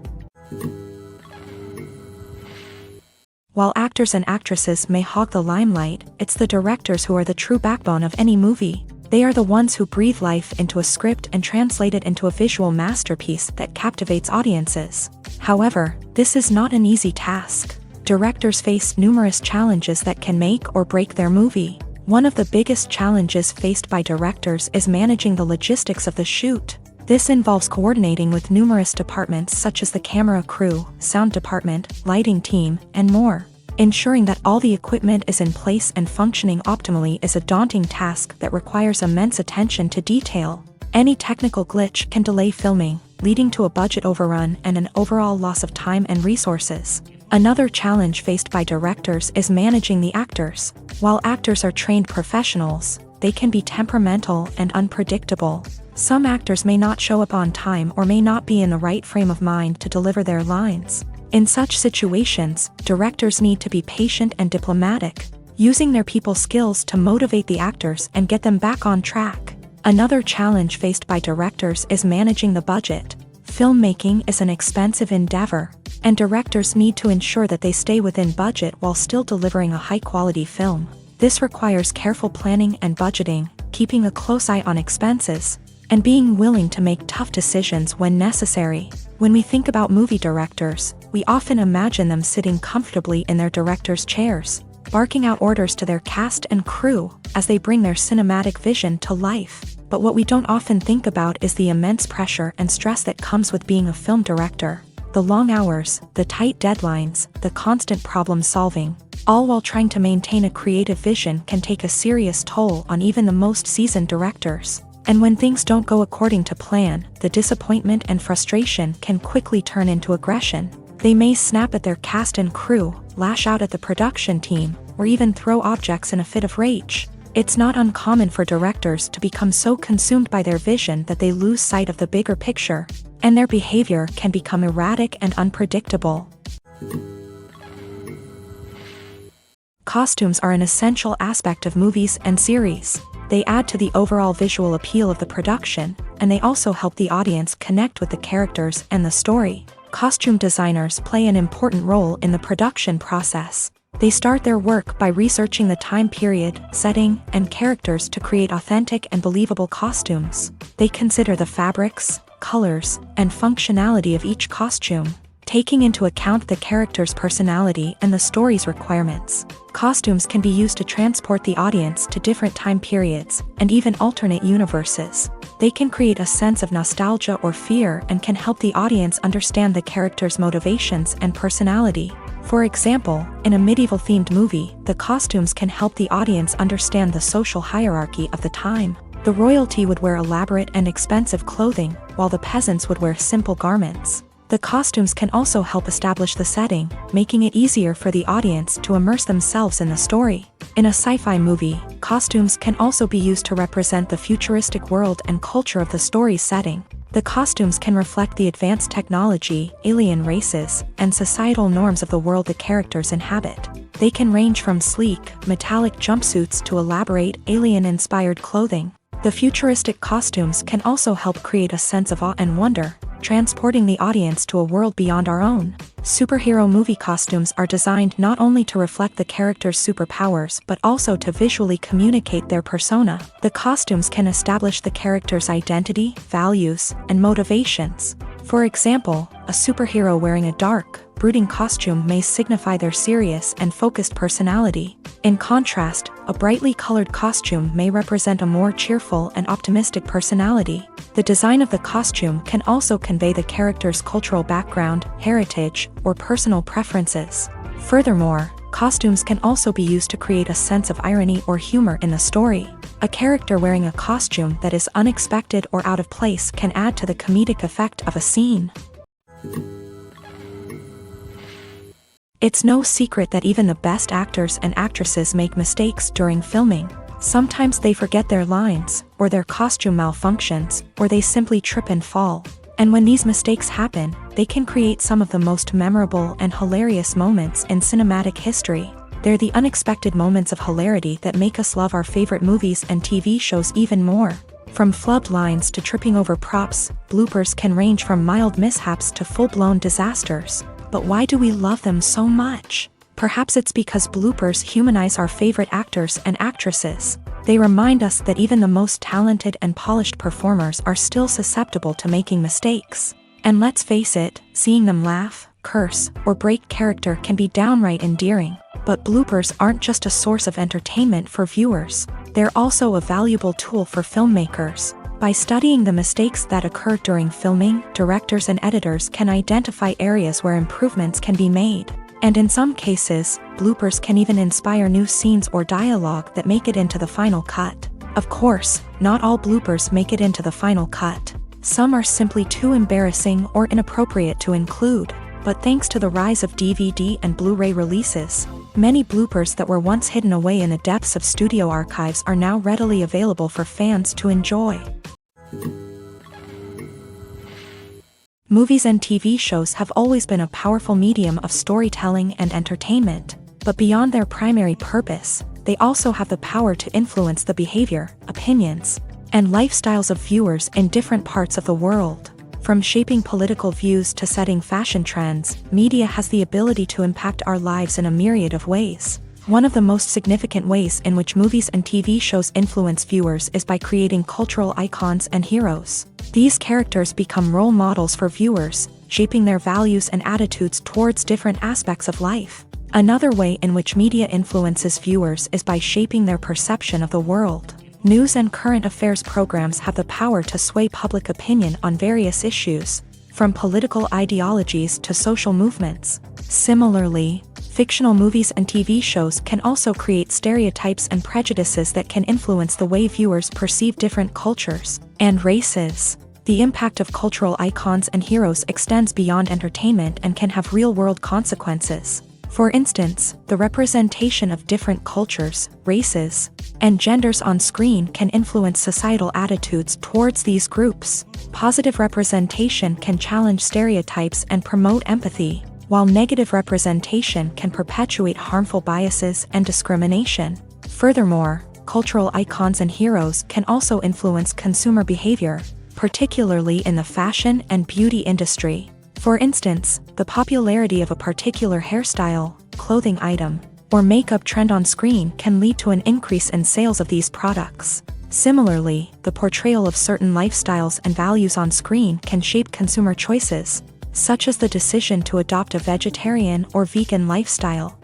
While actors and actresses may hog the limelight, it's the directors who are the true backbone of any movie. They are the ones who breathe life into a script and translate it into a visual masterpiece that captivates audiences. However, this is not an easy task. Directors face numerous challenges that can make or break their movie. One of the biggest challenges faced by directors is managing the logistics of the shoot. This involves coordinating with numerous departments such as the camera crew, sound department, lighting team, and more. Ensuring that all the equipment is in place and functioning optimally is a daunting task that requires immense attention to detail. Any technical glitch can delay filming, leading to a budget overrun and an overall loss of time and resources. Another challenge faced by directors is managing the actors. While actors are trained professionals, they can be temperamental and unpredictable. Some actors may not show up on time or may not be in the right frame of mind to deliver their lines. In such situations, directors need to be patient and diplomatic, using their people skills to motivate the actors and get them back on track. Another challenge faced by directors is managing the budget. Filmmaking is an expensive endeavor, and directors need to ensure that they stay within budget while still delivering a high-quality film. This requires careful planning and budgeting, keeping a close eye on expenses, and being willing to make tough decisions when necessary. When we think about movie directors, we often imagine them sitting comfortably in their director's chairs, barking out orders to their cast and crew as they bring their cinematic vision to life. But what we don't often think about is the immense pressure and stress that comes with being a film director. The long hours, the tight deadlines, the constant problem solving, all while trying to maintain a creative vision can take a serious toll on even the most seasoned directors. And when things don't go according to plan, the disappointment and frustration can quickly turn into aggression. They may snap at their cast and crew, lash out at the production team, or even throw objects in a fit of rage. It's not uncommon for directors to become so consumed by their vision that they lose sight of the bigger picture, and their behavior can become erratic and unpredictable. Costumes are an essential aspect of movies and series. They add to the overall visual appeal of the production, and they also help the audience connect with the characters and the story. Costume designers play an important role in the production process. They start their work by researching the time period, setting, and characters to create authentic and believable costumes. They consider the fabrics, colors, and functionality of each costume, taking into account the character's personality and the story's requirements. Costumes can be used to transport the audience to different time periods and even alternate universes. They can create a sense of nostalgia or fear and can help the audience understand the character's motivations and personality. For example, in a medieval-themed movie, the costumes can help the audience understand the social hierarchy of the time. The royalty would wear elaborate and expensive clothing, while the peasants would wear simple garments. The costumes can also help establish the setting, making it easier for the audience to immerse themselves in the story. In a sci-fi movie, costumes can also be used to represent the futuristic world and culture of the story's setting. The costumes can reflect the advanced technology, alien races, and societal norms of the world the characters inhabit. They can range from sleek, metallic jumpsuits to elaborate, alien-inspired clothing. The futuristic costumes can also help create a sense of awe and wonder, transporting the audience to a world beyond our own. Superhero movie costumes are designed not only to reflect the character's superpowers but also to visually communicate their persona. The costumes can establish the character's identity, values, and motivations. For example, a superhero wearing a dark, brooding costume may signify their serious and focused personality. In contrast, a brightly colored costume may represent a more cheerful and optimistic personality. The design of the costume can also convey the character's cultural background, heritage, or personal preferences. Furthermore, costumes can also be used to create a sense of irony or humor in the story. A character wearing a costume that is unexpected or out of place can add to the comedic effect of a scene. It's no secret that even the best actors and actresses make mistakes during filming. Sometimes they forget their lines, or their costume malfunctions, or they simply trip and fall. And when these mistakes happen, they can create some of the most memorable and hilarious moments in cinematic history. They're the unexpected moments of hilarity that make us love our favorite movies and TV shows even more. From flubbed lines to tripping over props, bloopers can range from mild mishaps to full-blown disasters. But why do we love them so much? Perhaps it's because bloopers humanize our favorite actors and actresses. They remind us that even the most talented and polished performers are still susceptible to making mistakes. And let's face it, seeing them laugh, curse, or break character can be downright endearing. But bloopers aren't just a source of entertainment for viewers. They're also a valuable tool for filmmakers. By studying the mistakes that occur during filming, directors and editors can identify areas where improvements can be made. And in some cases, bloopers can even inspire new scenes or dialogue that make it into the final cut. Of course, not all bloopers make it into the final cut. Some are simply too embarrassing or inappropriate to include. But thanks to the rise of DVD and Blu-ray releases, many bloopers that were once hidden away in the depths of studio archives are now readily available for fans to enjoy. Movies and TV shows have always been a powerful medium of storytelling and entertainment, but beyond their primary purpose, they also have the power to influence the behavior, opinions, and lifestyles of viewers in different parts of the world. From shaping political views to setting fashion trends, media has the ability to impact our lives in a myriad of ways. One of the most significant ways in which movies and TV shows influence viewers is by creating cultural icons and heroes. These characters become role models for viewers, shaping their values and attitudes towards different aspects of life. Another way in which media influences viewers is by shaping their perception of the world. News and current affairs programs have the power to sway public opinion on various issues, from political ideologies to social movements. Similarly, fictional movies and TV shows can also create stereotypes and prejudices that can influence the way viewers perceive different cultures and races. The impact of cultural icons and heroes extends beyond entertainment and can have real-world consequences. For instance, the representation of different cultures, races, and genders on screen can influence societal attitudes towards these groups. Positive representation can challenge stereotypes and promote empathy, while negative representation can perpetuate harmful biases and discrimination. Furthermore, cultural icons and heroes can also influence consumer behavior, particularly in the fashion and beauty industry. For instance, the popularity of a particular hairstyle, clothing item, or makeup trend on screen can lead to an increase in sales of these products. Similarly, the portrayal of certain lifestyles and values on screen can shape consumer choices, such as the decision to adopt a vegetarian or vegan lifestyle.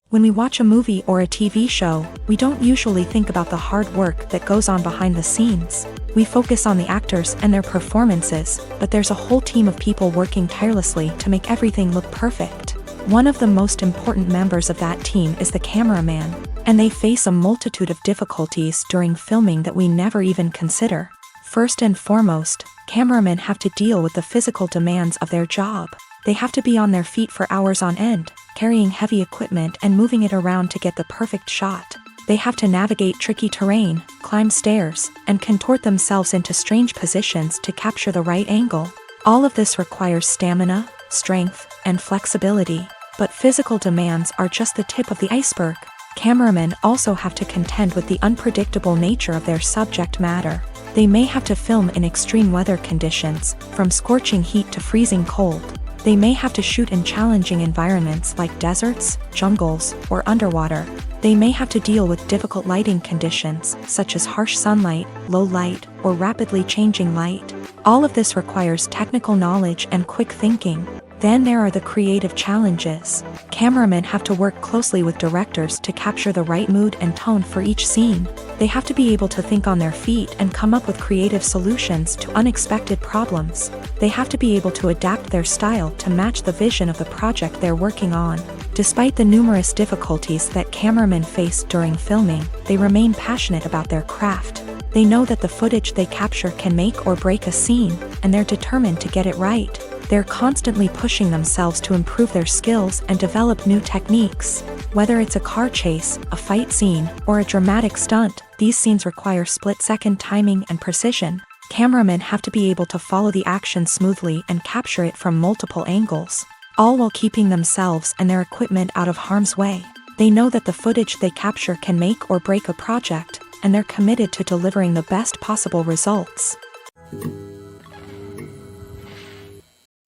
When we watch a movie or a TV show, we don't usually think about the hard work that goes on behind the scenes. We focus on the actors and their performances, but there's a whole team of people working tirelessly to make everything look perfect. One of the most important members of that team is the cameraman, and they face a multitude of difficulties during filming that we never even consider. First and foremost, cameramen have to deal with the physical demands of their job. They have to be on their feet for hours on end, carrying heavy equipment and moving it around to get the perfect shot. They have to navigate tricky terrain, climb stairs, and contort themselves into strange positions to capture the right angle. All of this requires stamina, strength, and flexibility. But physical demands are just the tip of the iceberg. Cameramen also have to contend with the unpredictable nature of their subject matter. They may have to film in extreme weather conditions, from scorching heat to freezing cold. They may have to shoot in challenging environments like deserts, jungles, or underwater. They may have to deal with difficult lighting conditions, such as harsh sunlight, low light, or rapidly changing light. All of this requires technical knowledge and quick thinking. Then there are the creative challenges. Cameramen have to work closely with directors to capture the right mood and tone for each scene. They have to be able to think on their feet and come up with creative solutions to unexpected problems. They have to be able to adapt their style to match the vision of the project they're working on. Despite the numerous difficulties that cameramen face during filming, they remain passionate about their craft. They know that the footage they capture can make or break a scene, and they're determined to get it right. They're constantly pushing themselves to improve their skills and develop new techniques. Whether it's a car chase, a fight scene, or a dramatic stunt, these scenes require split-second timing and precision. Cameramen have to be able to follow the action smoothly and capture it from multiple angles, all while keeping themselves and their equipment out of harm's way. They know that the footage they capture can make or break a project, and they're committed to delivering the best possible results.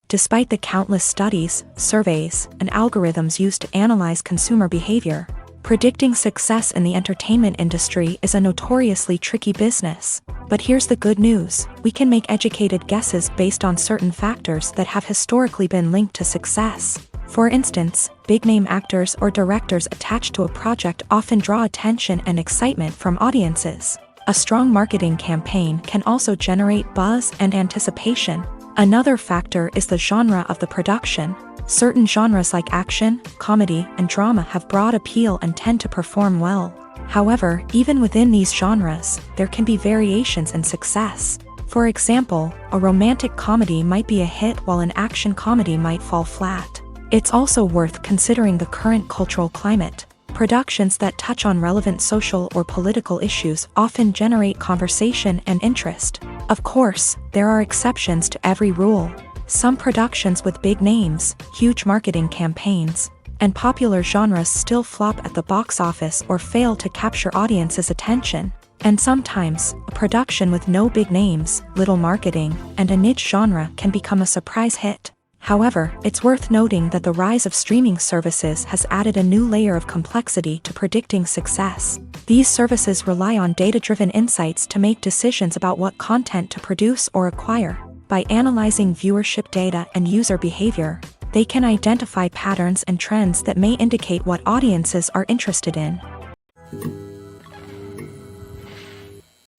Despite the countless studies, surveys, and algorithms used to analyze consumer behavior, predicting success in the entertainment industry is a notoriously tricky business. But here's the good news: we can make educated guesses based on certain factors that have historically been linked to success. For instance, big-name actors or directors attached to a project often draw attention and excitement from audiences. A strong marketing campaign can also generate buzz and anticipation. Another factor is the genre of the production. Certain genres like action, comedy, and drama have broad appeal and tend to perform well. However, even within these genres, there can be variations in success. For example, a romantic comedy might be a hit while an action comedy might fall flat. It's also worth considering the current cultural climate. Productions that touch on relevant social or political issues often generate conversation and interest. Of course, there are exceptions to every rule. Some productions with big names, huge marketing campaigns, and popular genres still flop at the box office or fail to capture audiences' attention. And sometimes, a production with no big names, little marketing, and a niche genre can become a surprise hit. However, it's worth noting that the rise of streaming services has added a new layer of complexity to predicting success. These services rely on data-driven insights to make decisions about what content to produce or acquire. By analyzing viewership data and user behavior, they can identify patterns and trends that may indicate what audiences are interested in.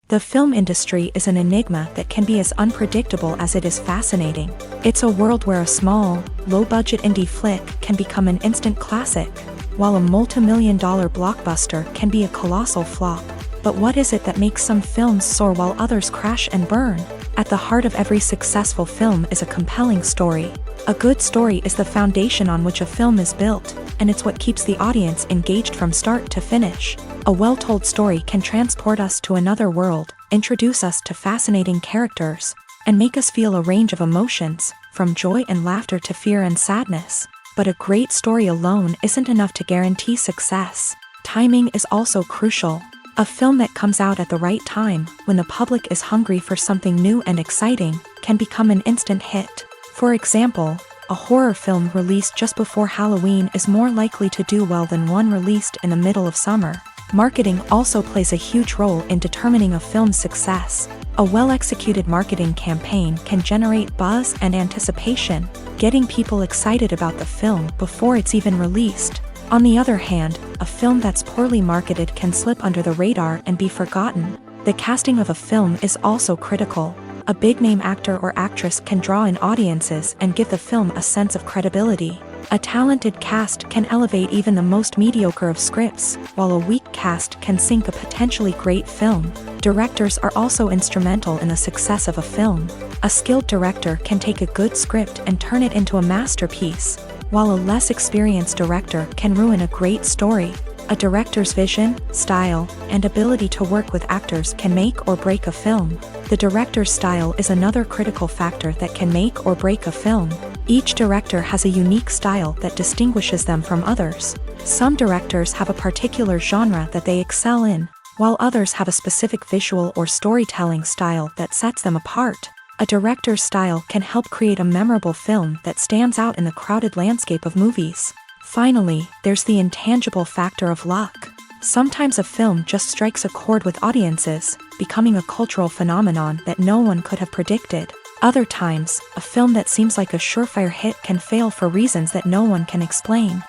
The film industry is an enigma that can be as unpredictable as it is fascinating. It's a world where a small, low-budget indie flick can become an instant classic, while a multi-million-dollar blockbuster can be a colossal flop. But what is it that makes some films soar while others crash and burn? At the heart of every successful film is a compelling story. A good story is the foundation on which a film is built, and it's what keeps the audience engaged from start to finish. A well-told story can transport us to another world, introduce us to fascinating characters, and make us feel a range of emotions, from joy and laughter to fear and sadness. But a great story alone isn't enough to guarantee success. Timing is also crucial. A film that comes out at the right time, when the public is hungry for something new and exciting, can become an instant hit. For example, a horror film released just before Halloween is more likely to do well than one released in the middle of summer. Marketing also plays a huge role in determining a film's success. A well-executed marketing campaign can generate buzz and anticipation, getting people excited about the film before it's even released. On the other hand, a film that's poorly marketed can slip under the radar and be forgotten. The casting of a film is also critical. A big-name actor or actress can draw in audiences and give the film a sense of credibility. A talented cast can elevate even the most mediocre of scripts, while a weak cast can sink a potentially great film. Directors are also instrumental in the success of a film. A skilled director can take a good script and turn it into a masterpiece, while a less experienced director can ruin a great story. A director's vision, style, and ability to work with actors can make or break a film. The director's style is another critical factor that can make or break a film. Each director has a unique style that distinguishes them from others. Some directors have a particular genre that they excel in, while others have a specific visual or storytelling style that sets them apart. A director's style can help create a memorable film that stands out in the crowded landscape of movies. Finally, there's the intangible factor of luck. Sometimes a film just strikes a chord with audiences, becoming a cultural phenomenon that no one could have predicted. Other times, a film that seems like a surefire hit can fail for reasons that no one can explain.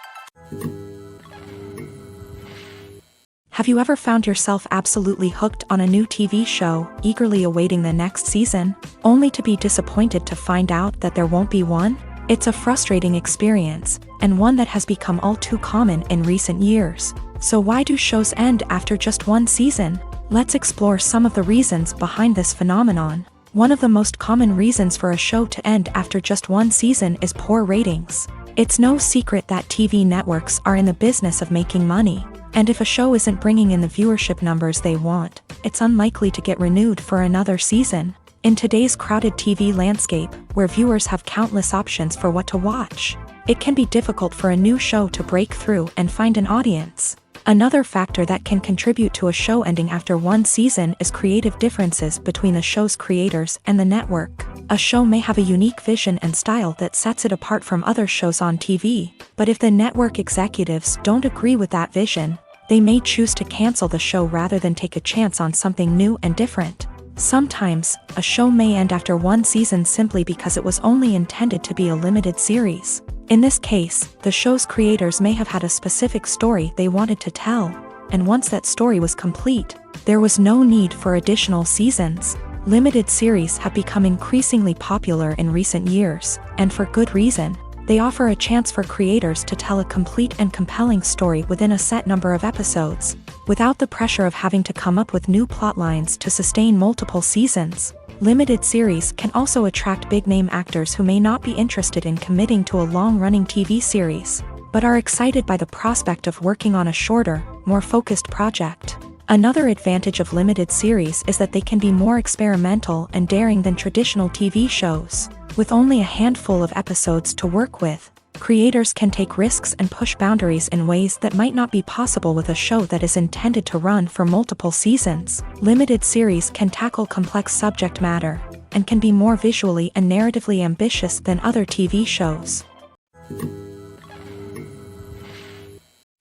Have you ever found yourself absolutely hooked on a new TV show, eagerly awaiting the next season, only to be disappointed to find out that there won't be one? It's a frustrating experience, and one that has become all too common in recent years. So why do shows end after just one season? Let's explore some of the reasons behind this phenomenon. One of the most common reasons for a show to end after just one season is poor ratings. It's no secret that TV networks are in the business of making money, and if a show isn't bringing in the viewership numbers they want, it's unlikely to get renewed for another season. In today's crowded TV landscape, where viewers have countless options for what to watch, it can be difficult for a new show to break through and find an audience. Another factor that can contribute to a show ending after one season is creative differences between the show's creators and the network. A show may have a unique vision and style that sets it apart from other shows on TV, but if the network executives don't agree with that vision, they may choose to cancel the show rather than take a chance on something new and different. Sometimes, a show may end after one season simply because it was only intended to be a limited series. In this case, the show's creators may have had a specific story they wanted to tell, and once that story was complete, there was no need for additional seasons. Limited series have become increasingly popular in recent years, and for good reason. They offer a chance for creators to tell a complete and compelling story within a set number of episodes, without the pressure of having to come up with new plotlines to sustain multiple seasons. Limited series can also attract big-name actors who may not be interested in committing to a long-running TV series, but are excited by the prospect of working on a shorter, more focused project. Another advantage of limited series is that they can be more experimental and daring than traditional TV shows. With only a handful of episodes to work with, creators can take risks and push boundaries in ways that might not be possible with a show that is intended to run for multiple seasons. Limited series can tackle complex subject matter, and can be more visually and narratively ambitious than other TV shows.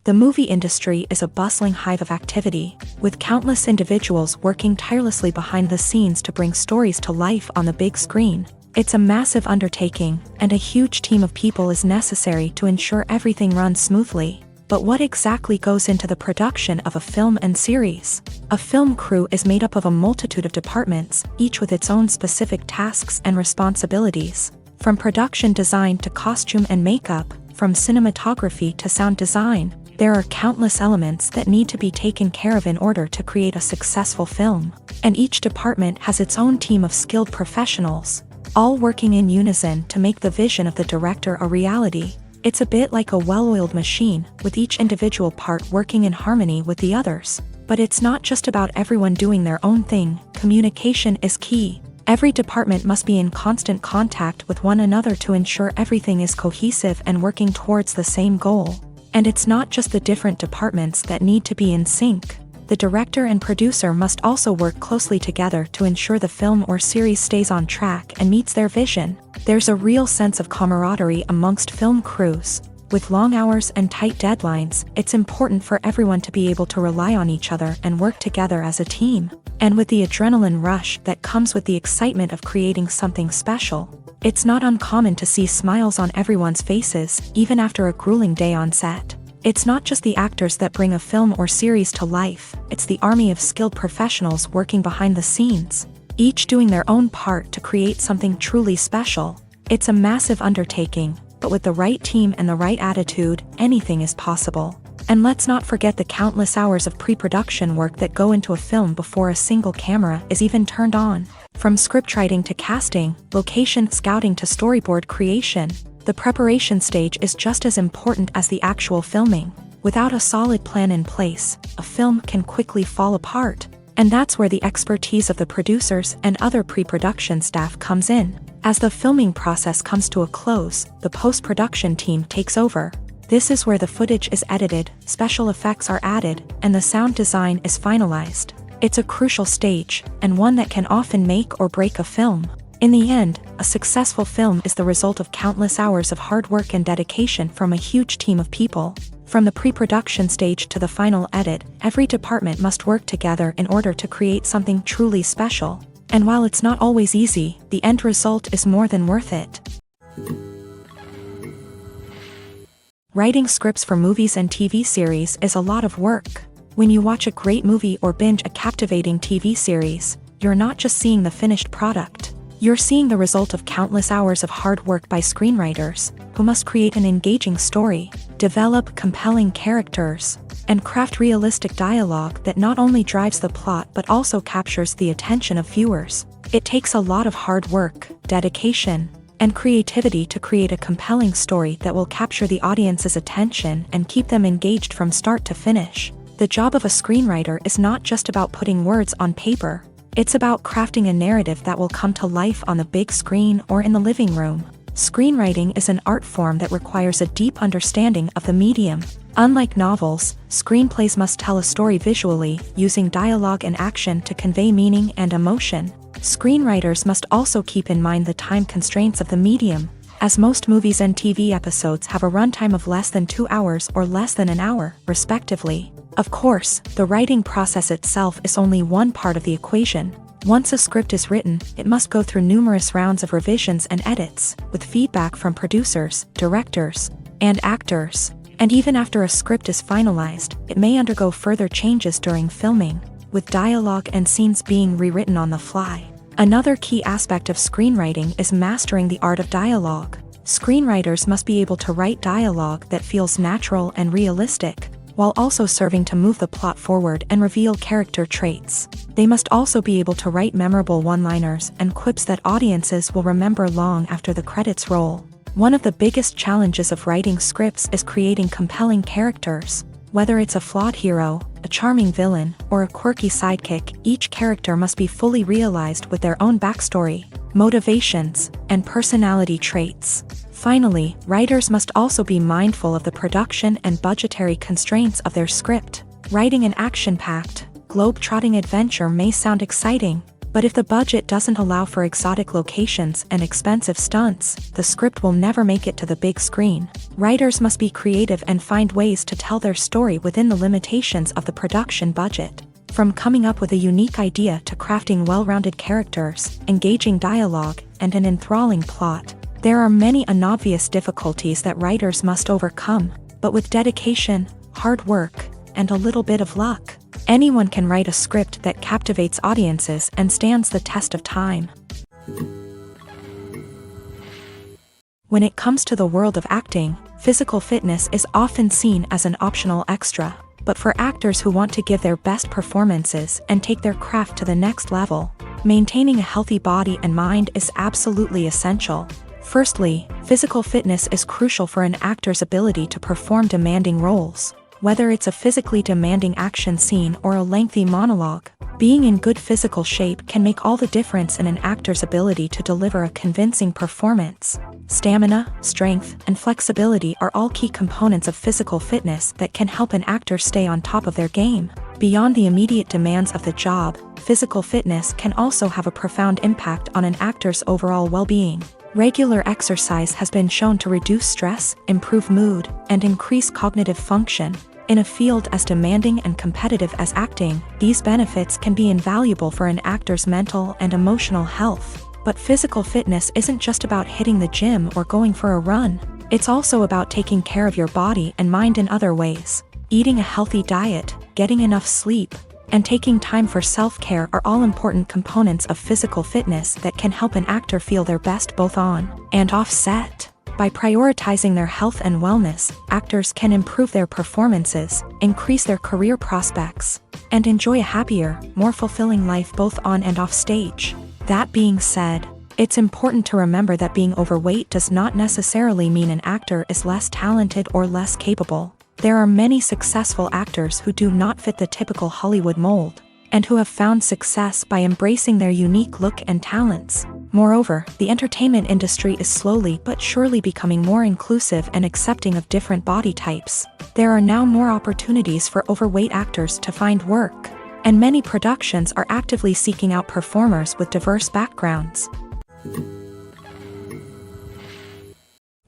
The movie industry is a bustling hive of activity, with countless individuals working tirelessly behind the scenes to bring stories to life on the big screen. It's a massive undertaking, and a huge team of people is necessary to ensure everything runs smoothly. But what exactly goes into the production of a film and series? A film crew is made up of a multitude of departments, each with its own specific tasks and responsibilities. From production design to costume and makeup, from cinematography to sound design, there are countless elements that need to be taken care of in order to create a successful film. And each department has its own team of skilled professionals, all working in unison to make the vision of the director a reality. It's a bit like a well-oiled machine, with each individual part working in harmony with the others. But it's not just about everyone doing their own thing. Communication is key. Every department must be in constant contact with one another to ensure everything is cohesive and working towards the same goal. And it's not just the different departments that need to be in sync. The director and producer must also work closely together to ensure the film or series stays on track and meets their vision. There's a real sense of camaraderie amongst film crews. With long hours and tight deadlines, it's important for everyone to be able to rely on each other and work together as a team. And with the adrenaline rush that comes with the excitement of creating something special, it's not uncommon to see smiles on everyone's faces, even after a grueling day on set. It's not just the actors that bring a film or series to life, it's the army of skilled professionals working behind the scenes, each doing their own part to create something truly special. It's a massive undertaking, but with the right team and the right attitude, anything is possible. And let's not forget the countless hours of pre-production work that go into a film before a single camera is even turned on. From scriptwriting to casting, location scouting to storyboard creation, the preparation stage is just as important as the actual filming. Without a solid plan in place, a film can quickly fall apart. And that's where the expertise of the producers and other pre-production staff comes in. As the filming process comes to a close, the post-production team takes over. This is where the footage is edited, special effects are added, and the sound design is finalized. It's a crucial stage, and one that can often make or break a film. In the end, a successful film is the result of countless hours of hard work and dedication from a huge team of people. From the pre-production stage to the final edit, every department must work together in order to create something truly special. And while it's not always easy, the end result is more than worth it. Writing scripts for movies and TV series is a lot of work. When you watch a great movie or binge a captivating TV series, you're not just seeing the finished product. You're seeing the result of countless hours of hard work by screenwriters, who must create an engaging story, develop compelling characters, and craft realistic dialogue that not only drives the plot but also captures the attention of viewers. It takes a lot of hard work, dedication, and creativity to create a compelling story that will capture the audience's attention and keep them engaged from start to finish. The job of a screenwriter is not just about putting words on paper. It's about crafting a narrative that will come to life on the big screen or in the living room. Screenwriting is an art form that requires a deep understanding of the medium. Unlike novels, screenplays must tell a story visually, using dialogue and action to convey meaning and emotion. Screenwriters must also keep in mind the time constraints of the medium, as most movies and TV episodes have a runtime of less than 2 hours or less than an hour, respectively. Of course, the writing process itself is only one part of the equation. Once a script is written, it must go through numerous rounds of revisions and edits, with feedback from producers, directors, and actors. And even after a script is finalized, it may undergo further changes during filming, with dialogue and scenes being rewritten on the fly. Another key aspect of screenwriting is mastering the art of dialogue. Screenwriters must be able to write dialogue that feels natural and realistic, while also serving to move the plot forward and reveal character traits. They must also be able to write memorable one-liners and quips that audiences will remember long after the credits roll. One of the biggest challenges of writing scripts is creating compelling characters. Whether it's a flawed hero, a charming villain, or a quirky sidekick, each character must be fully realized with their own backstory, motivations, and personality traits. Finally, writers must also be mindful of the production and budgetary constraints of their script. Writing an action-packed, globe-trotting adventure may sound exciting, but if the budget doesn't allow for exotic locations and expensive stunts, the script will never make it to the big screen. Writers must be creative and find ways to tell their story within the limitations of the production budget. From coming up with a unique idea to crafting well-rounded characters, engaging dialogue, and an enthralling plot, there are many unobvious difficulties that writers must overcome, but with dedication, hard work, and a little bit of luck, anyone can write a script that captivates audiences and stands the test of time. When it comes to the world of acting, physical fitness is often seen as an optional extra, but for actors who want to give their best performances and take their craft to the next level, maintaining a healthy body and mind is absolutely essential. Firstly, physical fitness is crucial for an actor's ability to perform demanding roles. Whether it's a physically demanding action scene or a lengthy monologue, being in good physical shape can make all the difference in an actor's ability to deliver a convincing performance. Stamina, strength, and flexibility are all key components of physical fitness that can help an actor stay on top of their game. Beyond the immediate demands of the job, physical fitness can also have a profound impact on an actor's overall well-being. Regular exercise has been shown to reduce stress, improve mood, and increase cognitive function. In a field as demanding and competitive as acting, these benefits can be invaluable for an actor's mental and emotional health. But physical fitness isn't just about hitting the gym or going for a run. It's also about taking care of your body and mind in other ways. Eating a healthy diet, getting enough sleep, and taking time for self-care are all important components of physical fitness that can help an actor feel their best both on and off set. By prioritizing their health and wellness, actors can improve their performances, increase their career prospects, and enjoy a happier, more fulfilling life both on and off stage. That being said, it's important to remember that being overweight does not necessarily mean an actor is less talented or less capable. There are many successful actors who do not fit the typical Hollywood mold, and who have found success by embracing their unique look and talents. Moreover, the entertainment industry is slowly but surely becoming more inclusive and accepting of different body types. There are now more opportunities for overweight actors to find work, and many productions are actively seeking out performers with diverse backgrounds.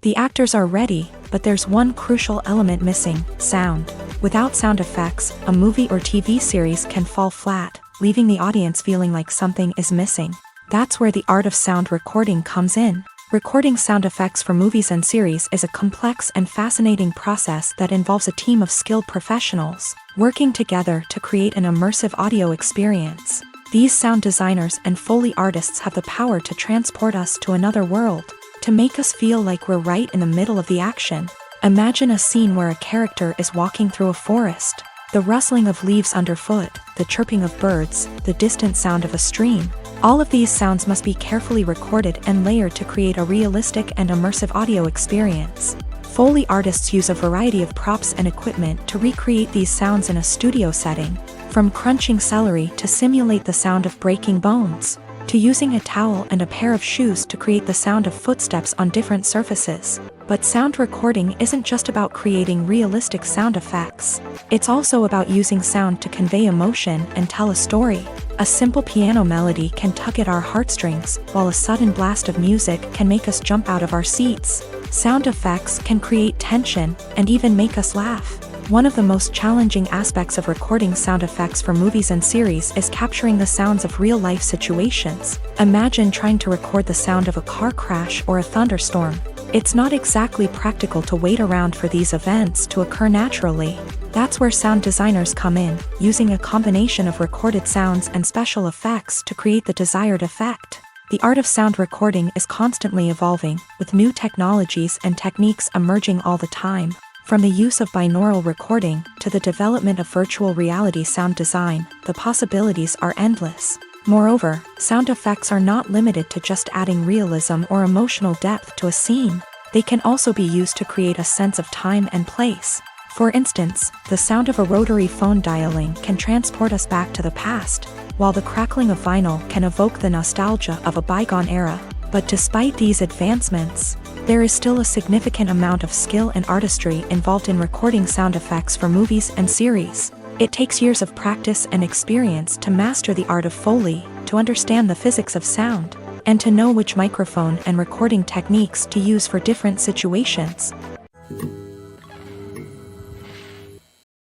The actors are ready, but there's one crucial element missing: sound. Without sound effects, a movie or TV series can fall flat, leaving the audience feeling like something is missing. That's where the art of sound recording comes in. Recording sound effects for movies and series is a complex and fascinating process that involves a team of skilled professionals working together to create an immersive audio experience. These sound designers and Foley artists have the power to transport us to another world, to make us feel like we're right in the middle of the action. Imagine a scene where a character is walking through a forest. The rustling of leaves underfoot, the chirping of birds, the distant sound of a stream. All of these sounds must be carefully recorded and layered to create a realistic and immersive audio experience. Foley artists use a variety of props and equipment to recreate these sounds in a studio setting, from crunching celery to simulate the sound of breaking bones. to using a towel and a pair of shoes to create the sound of footsteps on different surfaces. But sound recording isn't just about creating realistic sound effects. It's also about using sound to convey emotion and tell a story. A simple piano melody can tug at our heartstrings, while a sudden blast of music can make us jump out of our seats. Sound effects can create tension and even make us laugh. One of the most challenging aspects of recording sound effects for movies and series is capturing the sounds of real-life situations. Imagine trying to record the sound of a car crash or a thunderstorm. It's not exactly practical to wait around for these events to occur naturally. That's where sound designers come in, using a combination of recorded sounds and special effects to create the desired effect. The art of sound recording is constantly evolving, with new technologies and techniques emerging all the time. From the use of binaural recording to the development of virtual reality sound design, the possibilities are endless. Moreover, sound effects are not limited to just adding realism or emotional depth to a scene. They can also be used to create a sense of time and place. For instance, the sound of a rotary phone dialing can transport us back to the past, while the crackling of vinyl can evoke the nostalgia of a bygone era. But despite these advancements, there is still a significant amount of skill and artistry involved in recording sound effects for movies and series. It takes years of practice and experience to master the art of Foley, to understand the physics of sound, and to know which microphone and recording techniques to use for different situations.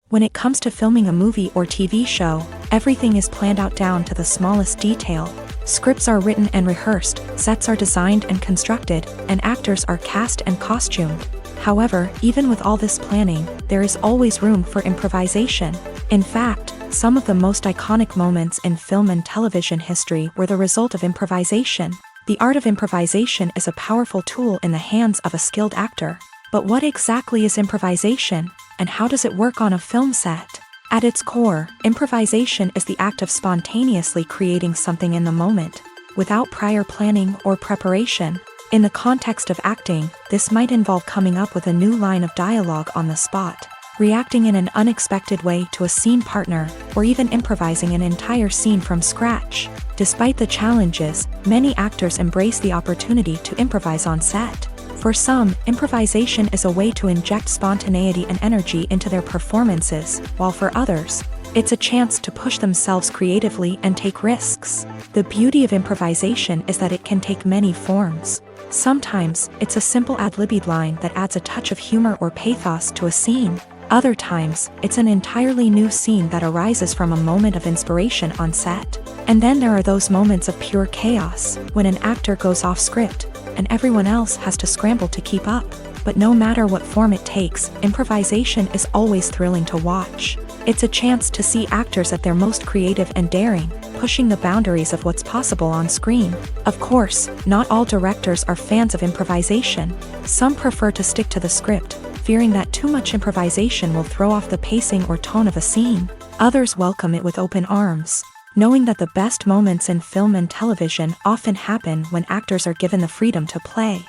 When it comes to filming a movie or TV show, everything is planned out down to the smallest detail. Scripts are written and rehearsed, sets are designed and constructed, and actors are cast and costumed. However, even with all this planning, there is always room for improvisation. In fact, some of the most iconic moments in film and television history were the result of improvisation. The art of improvisation is a powerful tool in the hands of a skilled actor. But what exactly is improvisation, and how does it work on a film set? At its core, improvisation is the act of spontaneously creating something in the moment, without prior planning or preparation. In the context of acting, this might involve coming up with a new line of dialogue on the spot, reacting in an unexpected way to a scene partner, or even improvising an entire scene from scratch. Despite the challenges, many actors embrace the opportunity to improvise on set. For some, improvisation is a way to inject spontaneity and energy into their performances, while for others, it's a chance to push themselves creatively and take risks. The beauty of improvisation is that it can take many forms. Sometimes, it's a simple ad-libbed line that adds a touch of humor or pathos to a scene. Other times, it's an entirely new scene that arises from a moment of inspiration on set. And then there are those moments of pure chaos, when an actor goes off script, and everyone else has to scramble to keep up. But no matter what form it takes, improvisation is always thrilling to watch. It's a chance to see actors at their most creative and daring, pushing the boundaries of what's possible on screen. Of course, not all directors are fans of improvisation. Some prefer to stick to the script, fearing that too much improvisation will throw off the pacing or tone of a scene. Others welcome it with open arms, knowing that the best moments in film and television often happen when actors are given the freedom to play.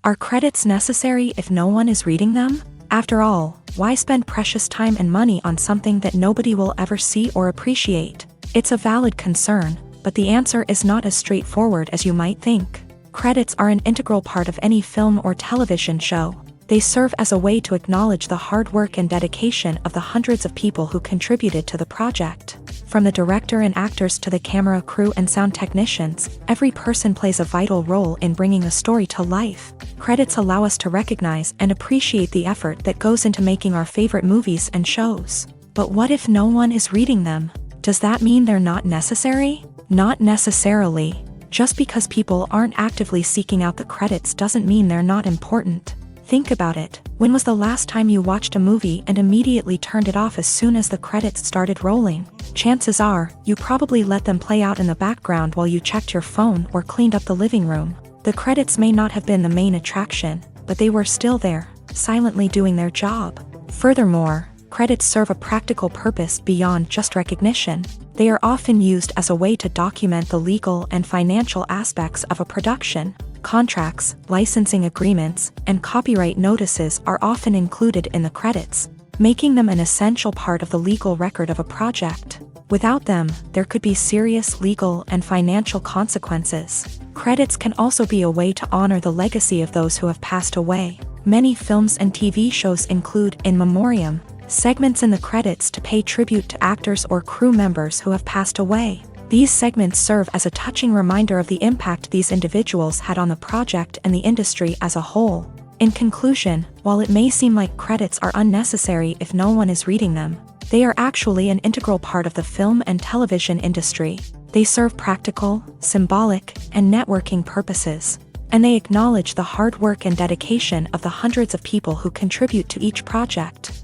Are credits necessary if no one is reading them? After all, why spend precious time and money on something that nobody will ever see or appreciate? It's a valid concern, but the answer is not as straightforward as you might think. Credits are an integral part of any film or television show. They serve as a way to acknowledge the hard work and dedication of the hundreds of people who contributed to the project. From the director and actors to the camera crew and sound technicians, every person plays a vital role in bringing a story to life. Credits allow us to recognize and appreciate the effort that goes into making our favorite movies and shows. But what if no one is reading them? Does that mean they're not necessary? Not necessarily. Just because people aren't actively seeking out the credits doesn't mean they're not important. Think about it. When was the last time you watched a movie and immediately turned it off as soon as the credits started rolling? Chances are, you probably let them play out in the background while you checked your phone or cleaned up the living room. The credits may not have been the main attraction, but they were still there, silently doing their job. Furthermore, credits serve a practical purpose beyond just recognition. They are often used as a way to document the legal and financial aspects of a production. Contracts, licensing agreements, and copyright notices are often included in the credits, making them an essential part of the legal record of a project. Without them, there could be serious legal and financial consequences. Credits can also be a way to honor the legacy of those who have passed away. Many films and TV shows include in memoriam segments in the credits to pay tribute to actors or crew members who have passed away. These segments serve as a touching reminder of the impact these individuals had on the project and the industry as a whole. In conclusion, while it may seem like credits are unnecessary if no one is reading them, they are actually an integral part of the film and television industry. They serve practical, symbolic, and networking purposes, and they acknowledge the hard work and dedication of the hundreds of people who contribute to each project.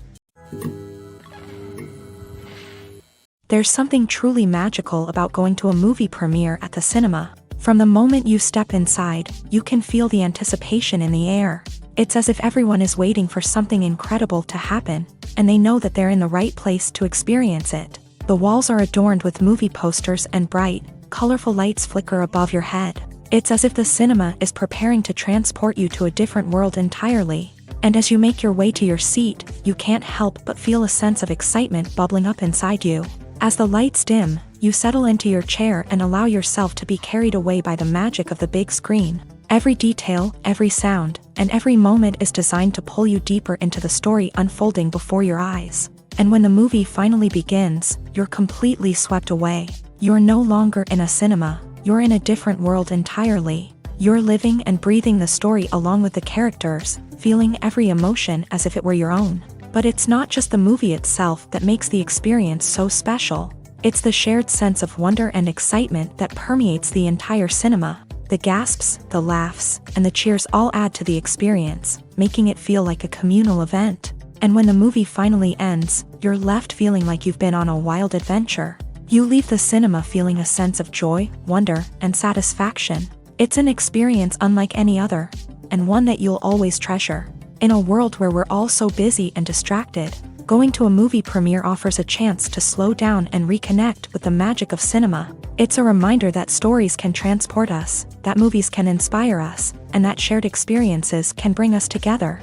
There's something truly magical about going to a movie premiere at the cinema. From the moment you step inside, you can feel the anticipation in the air. It's as if everyone is waiting for something incredible to happen, and they know that they're in the right place to experience it. The walls are adorned with movie posters and bright, colorful lights flicker above your head. It's as if the cinema is preparing to transport you to a different world entirely. And as you make your way to your seat, you can't help but feel a sense of excitement bubbling up inside you. As the lights dim, you settle into your chair and allow yourself to be carried away by the magic of the big screen. Every detail, every sound, and every moment is designed to pull you deeper into the story unfolding before your eyes. And when the movie finally begins, you're completely swept away. You're no longer in a cinema, you're in a different world entirely. You're living and breathing the story along with the characters, feeling every emotion as if it were your own. But it's not just the movie itself that makes the experience so special. It's the shared sense of wonder and excitement that permeates the entire cinema. The gasps, the laughs, and the cheers all add to the experience, making it feel like a communal event. And when the movie finally ends, you're left feeling like you've been on a wild adventure. You leave the cinema feeling a sense of joy, wonder, and satisfaction. It's an experience unlike any other, and one that you'll always treasure. In a world where we're all so busy and distracted, going to a movie premiere offers a chance to slow down and reconnect with the magic of cinema. It's a reminder that stories can transport us, that movies can inspire us, and that shared experiences can bring us together.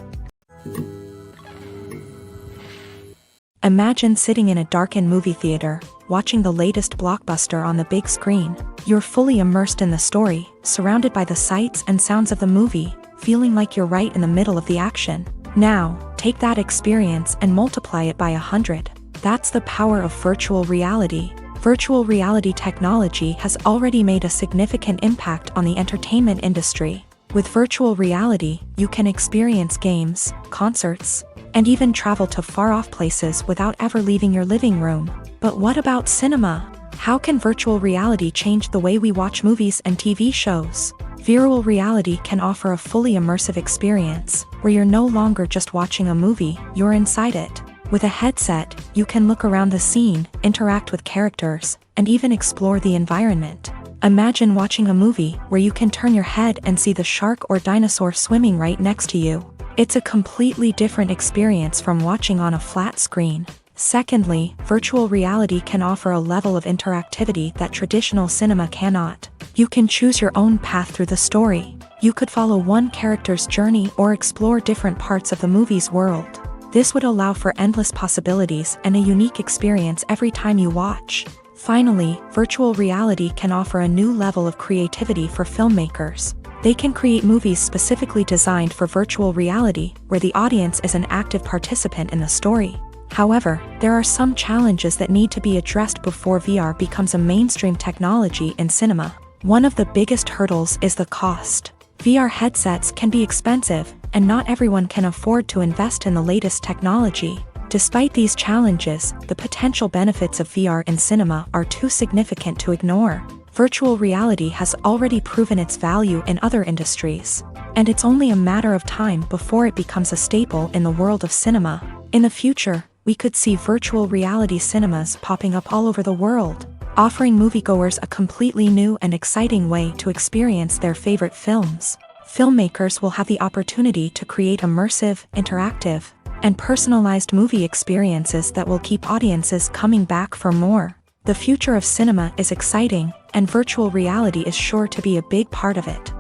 Imagine sitting in a darkened movie theater, watching the latest blockbuster on the big screen. You're fully immersed in the story, surrounded by the sights and sounds of the movie, feeling like you're right in the middle of the action. Now, take that experience and multiply it by 100. That's the power of virtual reality. Virtual reality technology has already made a significant impact on the entertainment industry. With virtual reality, you can experience games, concerts, and even travel to far-off places without ever leaving your living room. But what about cinema? How can virtual reality change the way we watch movies and TV shows? Virtual reality can offer a fully immersive experience, where you're no longer just watching a movie, you're inside it. With a headset, you can look around the scene, interact with characters, and even explore the environment. Imagine watching a movie where you can turn your head and see the shark or dinosaur swimming right next to you. It's a completely different experience from watching on a flat screen. Secondly, virtual reality can offer a level of interactivity that traditional cinema cannot. You can choose your own path through the story. You could follow one character's journey or explore different parts of the movie's world. This would allow for endless possibilities and a unique experience every time you watch. Finally, virtual reality can offer a new level of creativity for filmmakers. They can create movies specifically designed for virtual reality, where the audience is an active participant in the story. However, there are some challenges that need to be addressed before VR becomes a mainstream technology in cinema. One of the biggest hurdles is the cost. VR headsets can be expensive, and not everyone can afford to invest in the latest technology. Despite these challenges, the potential benefits of VR in cinema are too significant to ignore. Virtual reality has already proven its value in other industries, and it's only a matter of time before it becomes a staple in the world of cinema. In the future, we could see virtual reality cinemas popping up all over the world, offering moviegoers a completely new and exciting way to experience their favorite films. Filmmakers will have the opportunity to create immersive, interactive, and personalized movie experiences that will keep audiences coming back for more. The future of cinema is exciting, and virtual reality is sure to be a big part of it.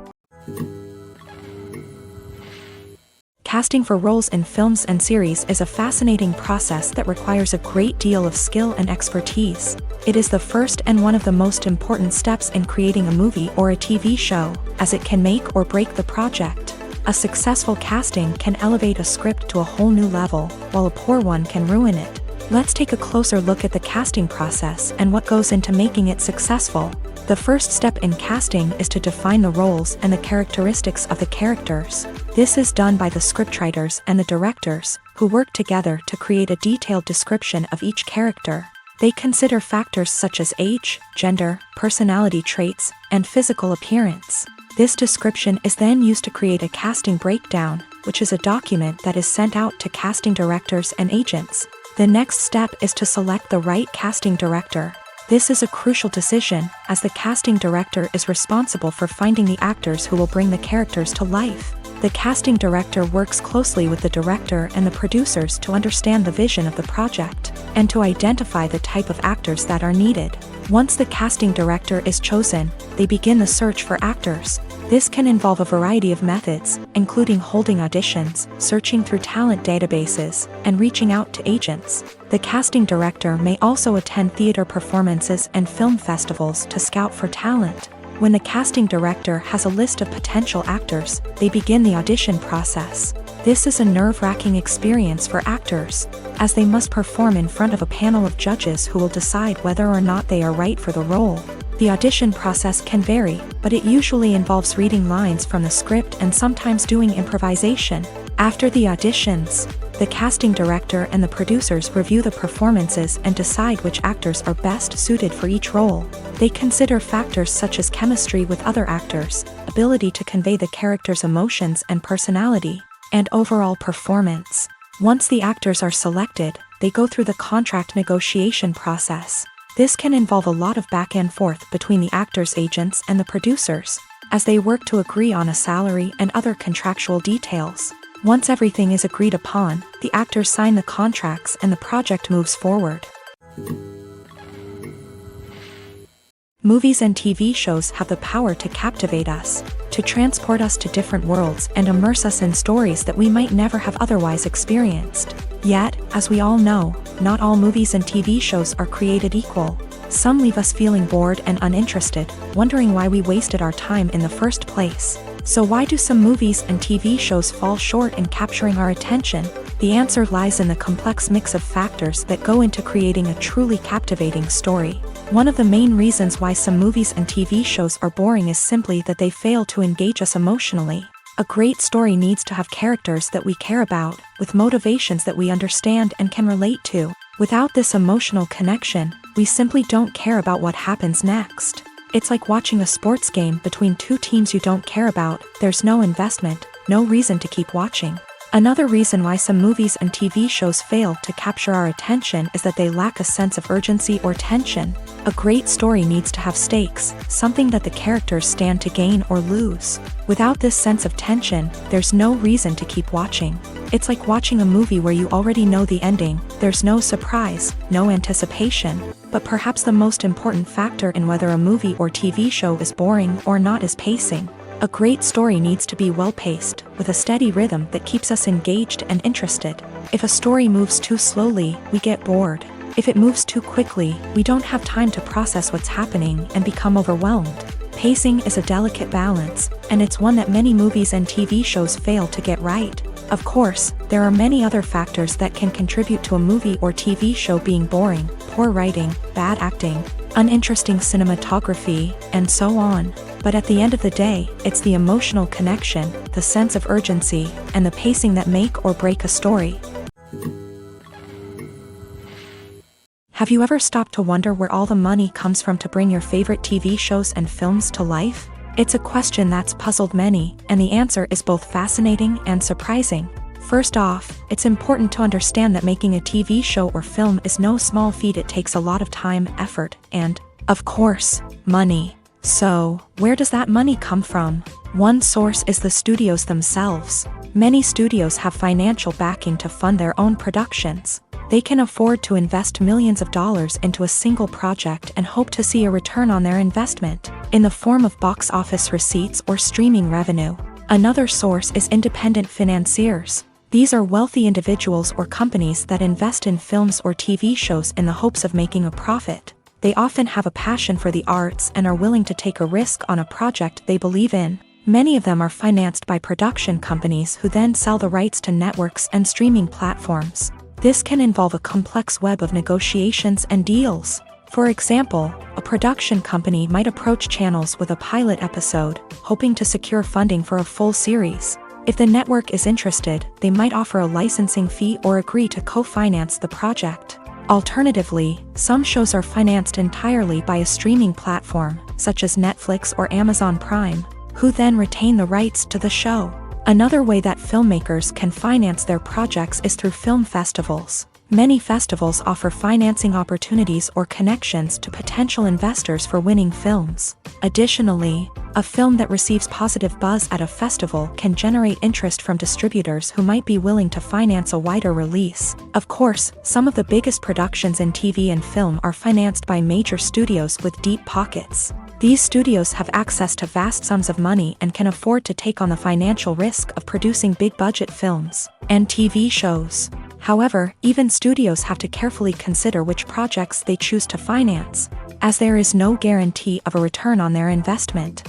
Casting for roles in films and series is a fascinating process that requires a great deal of skill and expertise. It is the first and one of the most important steps in creating a movie or a TV show, as it can make or break the project. A successful casting can elevate a script to a whole new level, while a poor one can ruin it. Let's take a closer look at the casting process and what goes into making it successful. The first step in casting is to define the roles and the characteristics of the characters. This is done by the scriptwriters and the directors, who work together to create a detailed description of each character. They consider factors such as age, gender, personality traits, and physical appearance. This description is then used to create a casting breakdown, which is a document that is sent out to casting directors and agents. The next step is to select the right casting director. This is a crucial decision, as the casting director is responsible for finding the actors who will bring the characters to life. The casting director works closely with the director and the producers to understand the vision of the project, and to identify the type of actors that are needed. Once the casting director is chosen, they begin the search for actors. This can involve a variety of methods, including holding auditions, searching through talent databases, and reaching out to agents. The casting director may also attend theater performances and film festivals to scout for talent. When the casting director has a list of potential actors, they begin the audition process. This is a nerve-wracking experience for actors, as they must perform in front of a panel of judges who will decide whether or not they are right for the role. The audition process can vary, but it usually involves reading lines from the script and sometimes doing improvisation. After the auditions, the casting director and the producers review the performances and decide which actors are best suited for each role. They consider factors such as chemistry with other actors, ability to convey the character's emotions and personality, and overall performance. Once the actors are selected, they go through the contract negotiation process. This can involve a lot of back and forth between the actors' agents and the producers, as they work to agree on a salary and other contractual details. Once everything is agreed upon, the actors sign the contracts and the project moves forward. Movies and TV shows have the power to captivate us, to transport us to different worlds and immerse us in stories that we might never have otherwise experienced. Yet, as we all know, not all movies and TV shows are created equal. Some leave us feeling bored and uninterested, wondering why we wasted our time in the first place. So why do some movies and TV shows fall short in capturing our attention? The answer lies in the complex mix of factors that go into creating a truly captivating story. One of the main reasons why some movies and TV shows are boring is simply that they fail to engage us emotionally. A great story needs to have characters that we care about, with motivations that we understand and can relate to. Without this emotional connection, we simply don't care about what happens next. It's like watching a sports game between two teams you don't care about. There's no investment, no reason to keep watching. Another reason why some movies and TV shows fail to capture our attention is that they lack a sense of urgency or tension. A great story needs to have stakes, something that the characters stand to gain or lose. Without this sense of tension, there's no reason to keep watching. It's like watching a movie where you already know the ending. There's no surprise, no anticipation. But perhaps the most important factor in whether a movie or TV show is boring or not is pacing. A great story needs to be well-paced, with a steady rhythm that keeps us engaged and interested. If a story moves too slowly, we get bored. If it moves too quickly, we don't have time to process what's happening and become overwhelmed. Pacing is a delicate balance, and it's one that many movies and TV shows fail to get right. Of course, there are many other factors that can contribute to a movie or TV show being boring: poor writing, bad acting, uninteresting cinematography, and so on. But at the end of the day, it's the emotional connection, the sense of urgency, and the pacing that make or break a story. Have you ever stopped to wonder where all the money comes from to bring your favorite TV shows and films to life? It's a question that's puzzled many, and the answer is both fascinating and surprising. First off, it's important to understand that making a TV show or film is no small feat. It takes a lot of time, effort, and, of course, money. So, where does that money come from? One source is the studios themselves. Many studios have financial backing to fund their own productions. They can afford to invest millions of dollars into a single project and hope to see a return on their investment, in the form of box office receipts or streaming revenue. Another source is independent financiers. These are wealthy individuals or companies that invest in films or TV shows in the hopes of making a profit. They often have a passion for the arts and are willing to take a risk on a project they believe in. Many of them are financed by production companies who then sell the rights to networks and streaming platforms. This can involve a complex web of negotiations and deals. For example, a production company might approach channels with a pilot episode, hoping to secure funding for a full series. If the network is interested, they might offer a licensing fee or agree to co-finance the project. Alternatively, some shows are financed entirely by a streaming platform, such as Netflix or Amazon Prime, who then retain the rights to the show. Another way that filmmakers can finance their projects is through film festivals. Many festivals offer financing opportunities or connections to potential investors for winning films. Additionally, a film that receives positive buzz at a festival can generate interest from distributors who might be willing to finance a wider release. Of course, some of the biggest productions in TV and film are financed by major studios with deep pockets. These studios have access to vast sums of money and can afford to take on the financial risk of producing big-budget films and TV shows. However, even studios have to carefully consider which projects they choose to finance, as there is no guarantee of a return on their investment.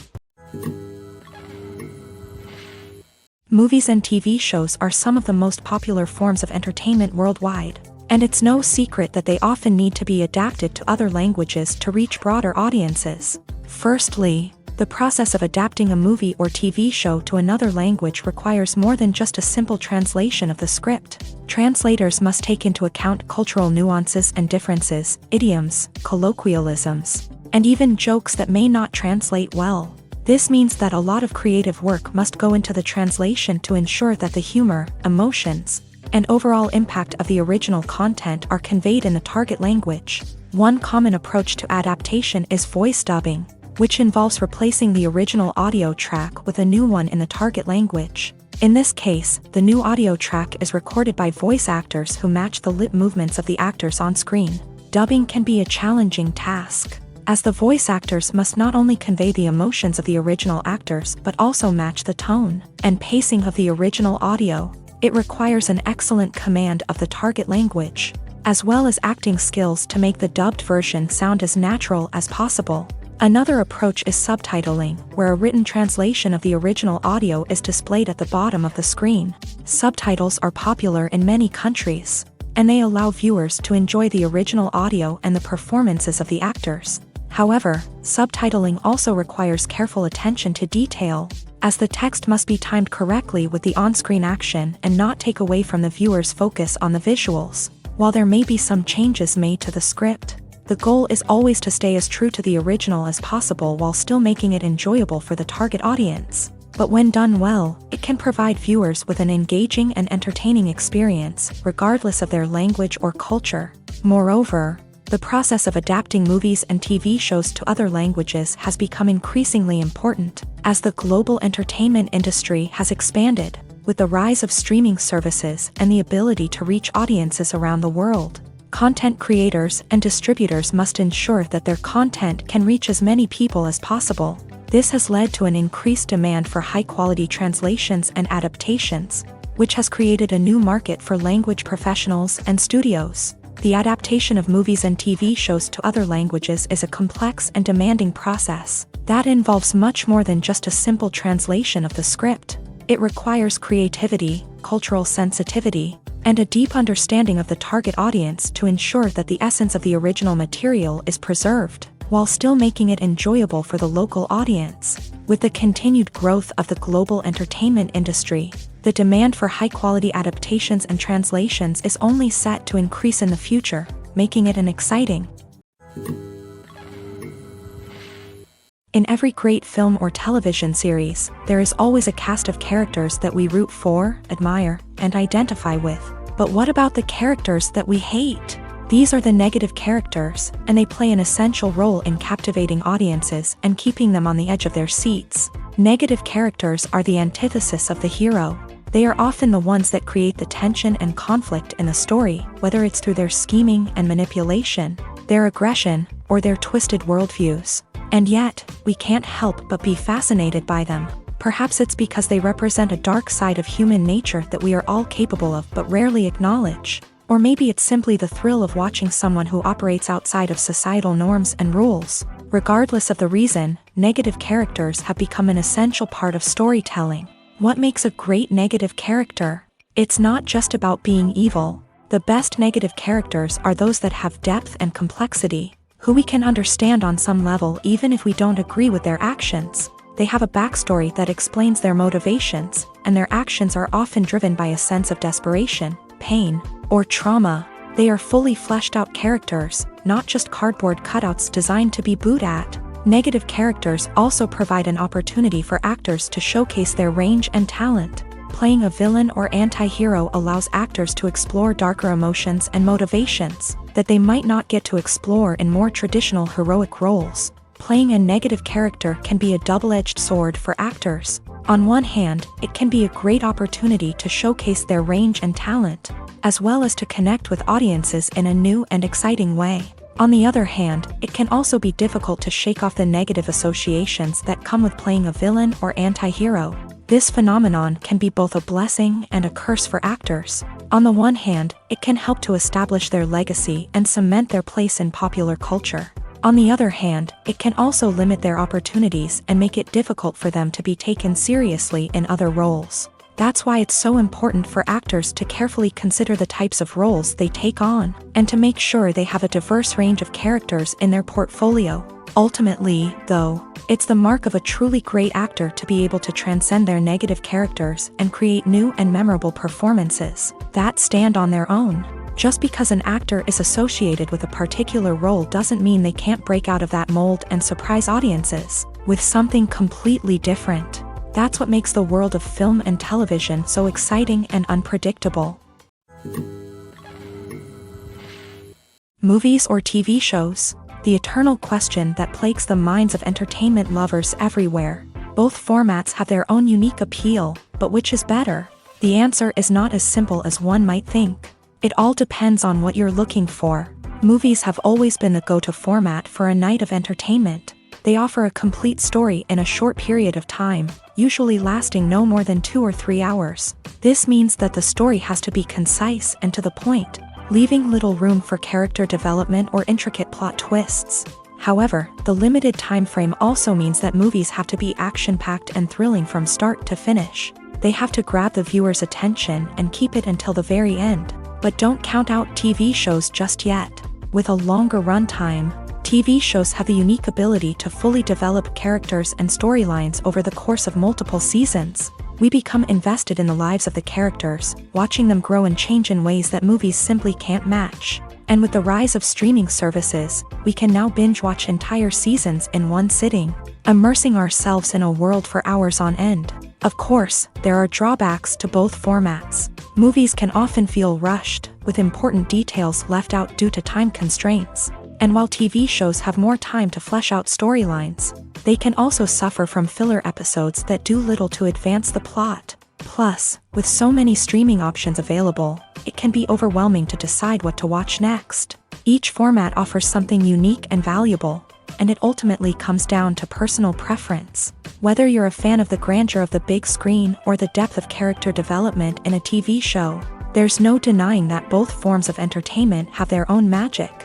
Movies and TV shows are some of the most popular forms of entertainment worldwide, and it's no secret that they often need to be adapted to other languages to reach broader audiences. Firstly, the process of adapting a movie or TV show to another language requires more than just a simple translation of the script. Translators must take into account cultural nuances and differences, idioms, colloquialisms, and even jokes that may not translate well. This means that a lot of creative work must go into the translation to ensure that the humor, emotions, and overall impact of the original content are conveyed in the target language. One common approach to adaptation is voice dubbing, which involves replacing the original audio track with a new one in the target language. In this case, the new audio track is recorded by voice actors who match the lip movements of the actors on screen. Dubbing can be a challenging task, as the voice actors must not only convey the emotions of the original actors but also match the tone and pacing of the original audio. It requires an excellent command of the target language, as well as acting skills to make the dubbed version sound as natural as possible. Another approach is subtitling, where a written translation of the original audio is displayed at the bottom of the screen. Subtitles are popular in many countries, and they allow viewers to enjoy the original audio and the performances of the actors. However, subtitling also requires careful attention to detail, as the text must be timed correctly with the on-screen action and not take away from the viewer's focus on the visuals. While there may be some changes made to the script, the goal is always to stay as true to the original as possible while still making it enjoyable for the target audience. But when done well, it can provide viewers with an engaging and entertaining experience, regardless of their language or culture. Moreover, the process of adapting movies and TV shows to other languages has become increasingly important, as the global entertainment industry has expanded, with the rise of streaming services and the ability to reach audiences around the world. Content creators and distributors must ensure that their content can reach as many people as possible. This has led to an increased demand for high-quality translations and adaptations, which has created a new market for language professionals and studios. The adaptation of movies and TV shows to other languages is a complex and demanding process that involves much more than just a simple translation of the script. It requires creativity, cultural sensitivity, and a deep understanding of the target audience to ensure that the essence of the original material is preserved, while still making it enjoyable for the local audience. With the continued growth of the global entertainment industry, the demand for high-quality adaptations and translations is only set to increase in the future, making it an exciting. In every great film or television series, there is always a cast of characters that we root for, admire, and identify with. But what about the characters that we hate? These are the negative characters, and they play an essential role in captivating audiences and keeping them on the edge of their seats. Negative characters are the antithesis of the hero. They are often the ones that create the tension and conflict in the story, whether it's through their scheming and manipulation, their aggression, or their twisted worldviews. And yet, we can't help but be fascinated by them. Perhaps it's because they represent a dark side of human nature that we are all capable of but rarely acknowledge. Or maybe it's simply the thrill of watching someone who operates outside of societal norms and rules. Regardless of the reason, negative characters have become an essential part of storytelling. What makes a great negative character? It's not just about being evil. The best negative characters are those that have depth and complexity, who we can understand on some level even if we don't agree with their actions. They have a backstory that explains their motivations, and their actions are often driven by a sense of desperation, pain, or trauma. They are fully fleshed out characters, not just cardboard cutouts designed to be booed at. Negative characters also provide an opportunity for actors to showcase their range and talent. Playing a villain or anti-hero allows actors to explore darker emotions and motivations that they might not get to explore in more traditional heroic roles. Playing a negative character can be a double-edged sword for actors. On one hand, it can be a great opportunity to showcase their range and talent, as well as to connect with audiences in a new and exciting way. On the other hand, it can also be difficult to shake off the negative associations that come with playing a villain or anti-hero. This phenomenon can be both a blessing and a curse for actors. On the one hand, it can help to establish their legacy and cement their place in popular culture. On the other hand, it can also limit their opportunities and make it difficult for them to be taken seriously in other roles. That's why it's so important for actors to carefully consider the types of roles they take on, and to make sure they have a diverse range of characters in their portfolio. Ultimately, though, it's the mark of a truly great actor to be able to transcend their negative characters and create new and memorable performances that stand on their own. Just because an actor is associated with a particular role doesn't mean they can't break out of that mold and surprise audiences with something completely different. That's what makes the world of film and television so exciting and unpredictable. Movies or TV shows? The eternal question that plagues the minds of entertainment lovers everywhere. Both formats have their own unique appeal, but which is better? The answer is not as simple as one might think. It all depends on what you're looking for. Movies have always been the go-to format for a night of entertainment. They offer a complete story in a short period of time, usually lasting no more than 2 or 3 hours. This means that the story has to be concise and to the point, leaving little room for character development or intricate plot twists. However, the limited time frame also means that movies have to be action-packed and thrilling from start to finish. They have to grab the viewer's attention and keep it until the very end. But don't count out TV shows just yet. With a longer runtime, TV shows have the unique ability to fully develop characters and storylines over the course of multiple seasons. We become invested in the lives of the characters, watching them grow and change in ways that movies simply can't match. And with the rise of streaming services, we can now binge-watch entire seasons in one sitting, immersing ourselves in a world for hours on end. Of course, there are drawbacks to both formats. Movies can often feel rushed, with important details left out due to time constraints. And while TV shows have more time to flesh out storylines, they can also suffer from filler episodes that do little to advance the plot. Plus, with so many streaming options available, it can be overwhelming to decide what to watch next. Each format offers something unique and valuable, and it ultimately comes down to personal preference. Whether you're a fan of the grandeur of the big screen or the depth of character development in a TV show, there's no denying that both forms of entertainment have their own magic.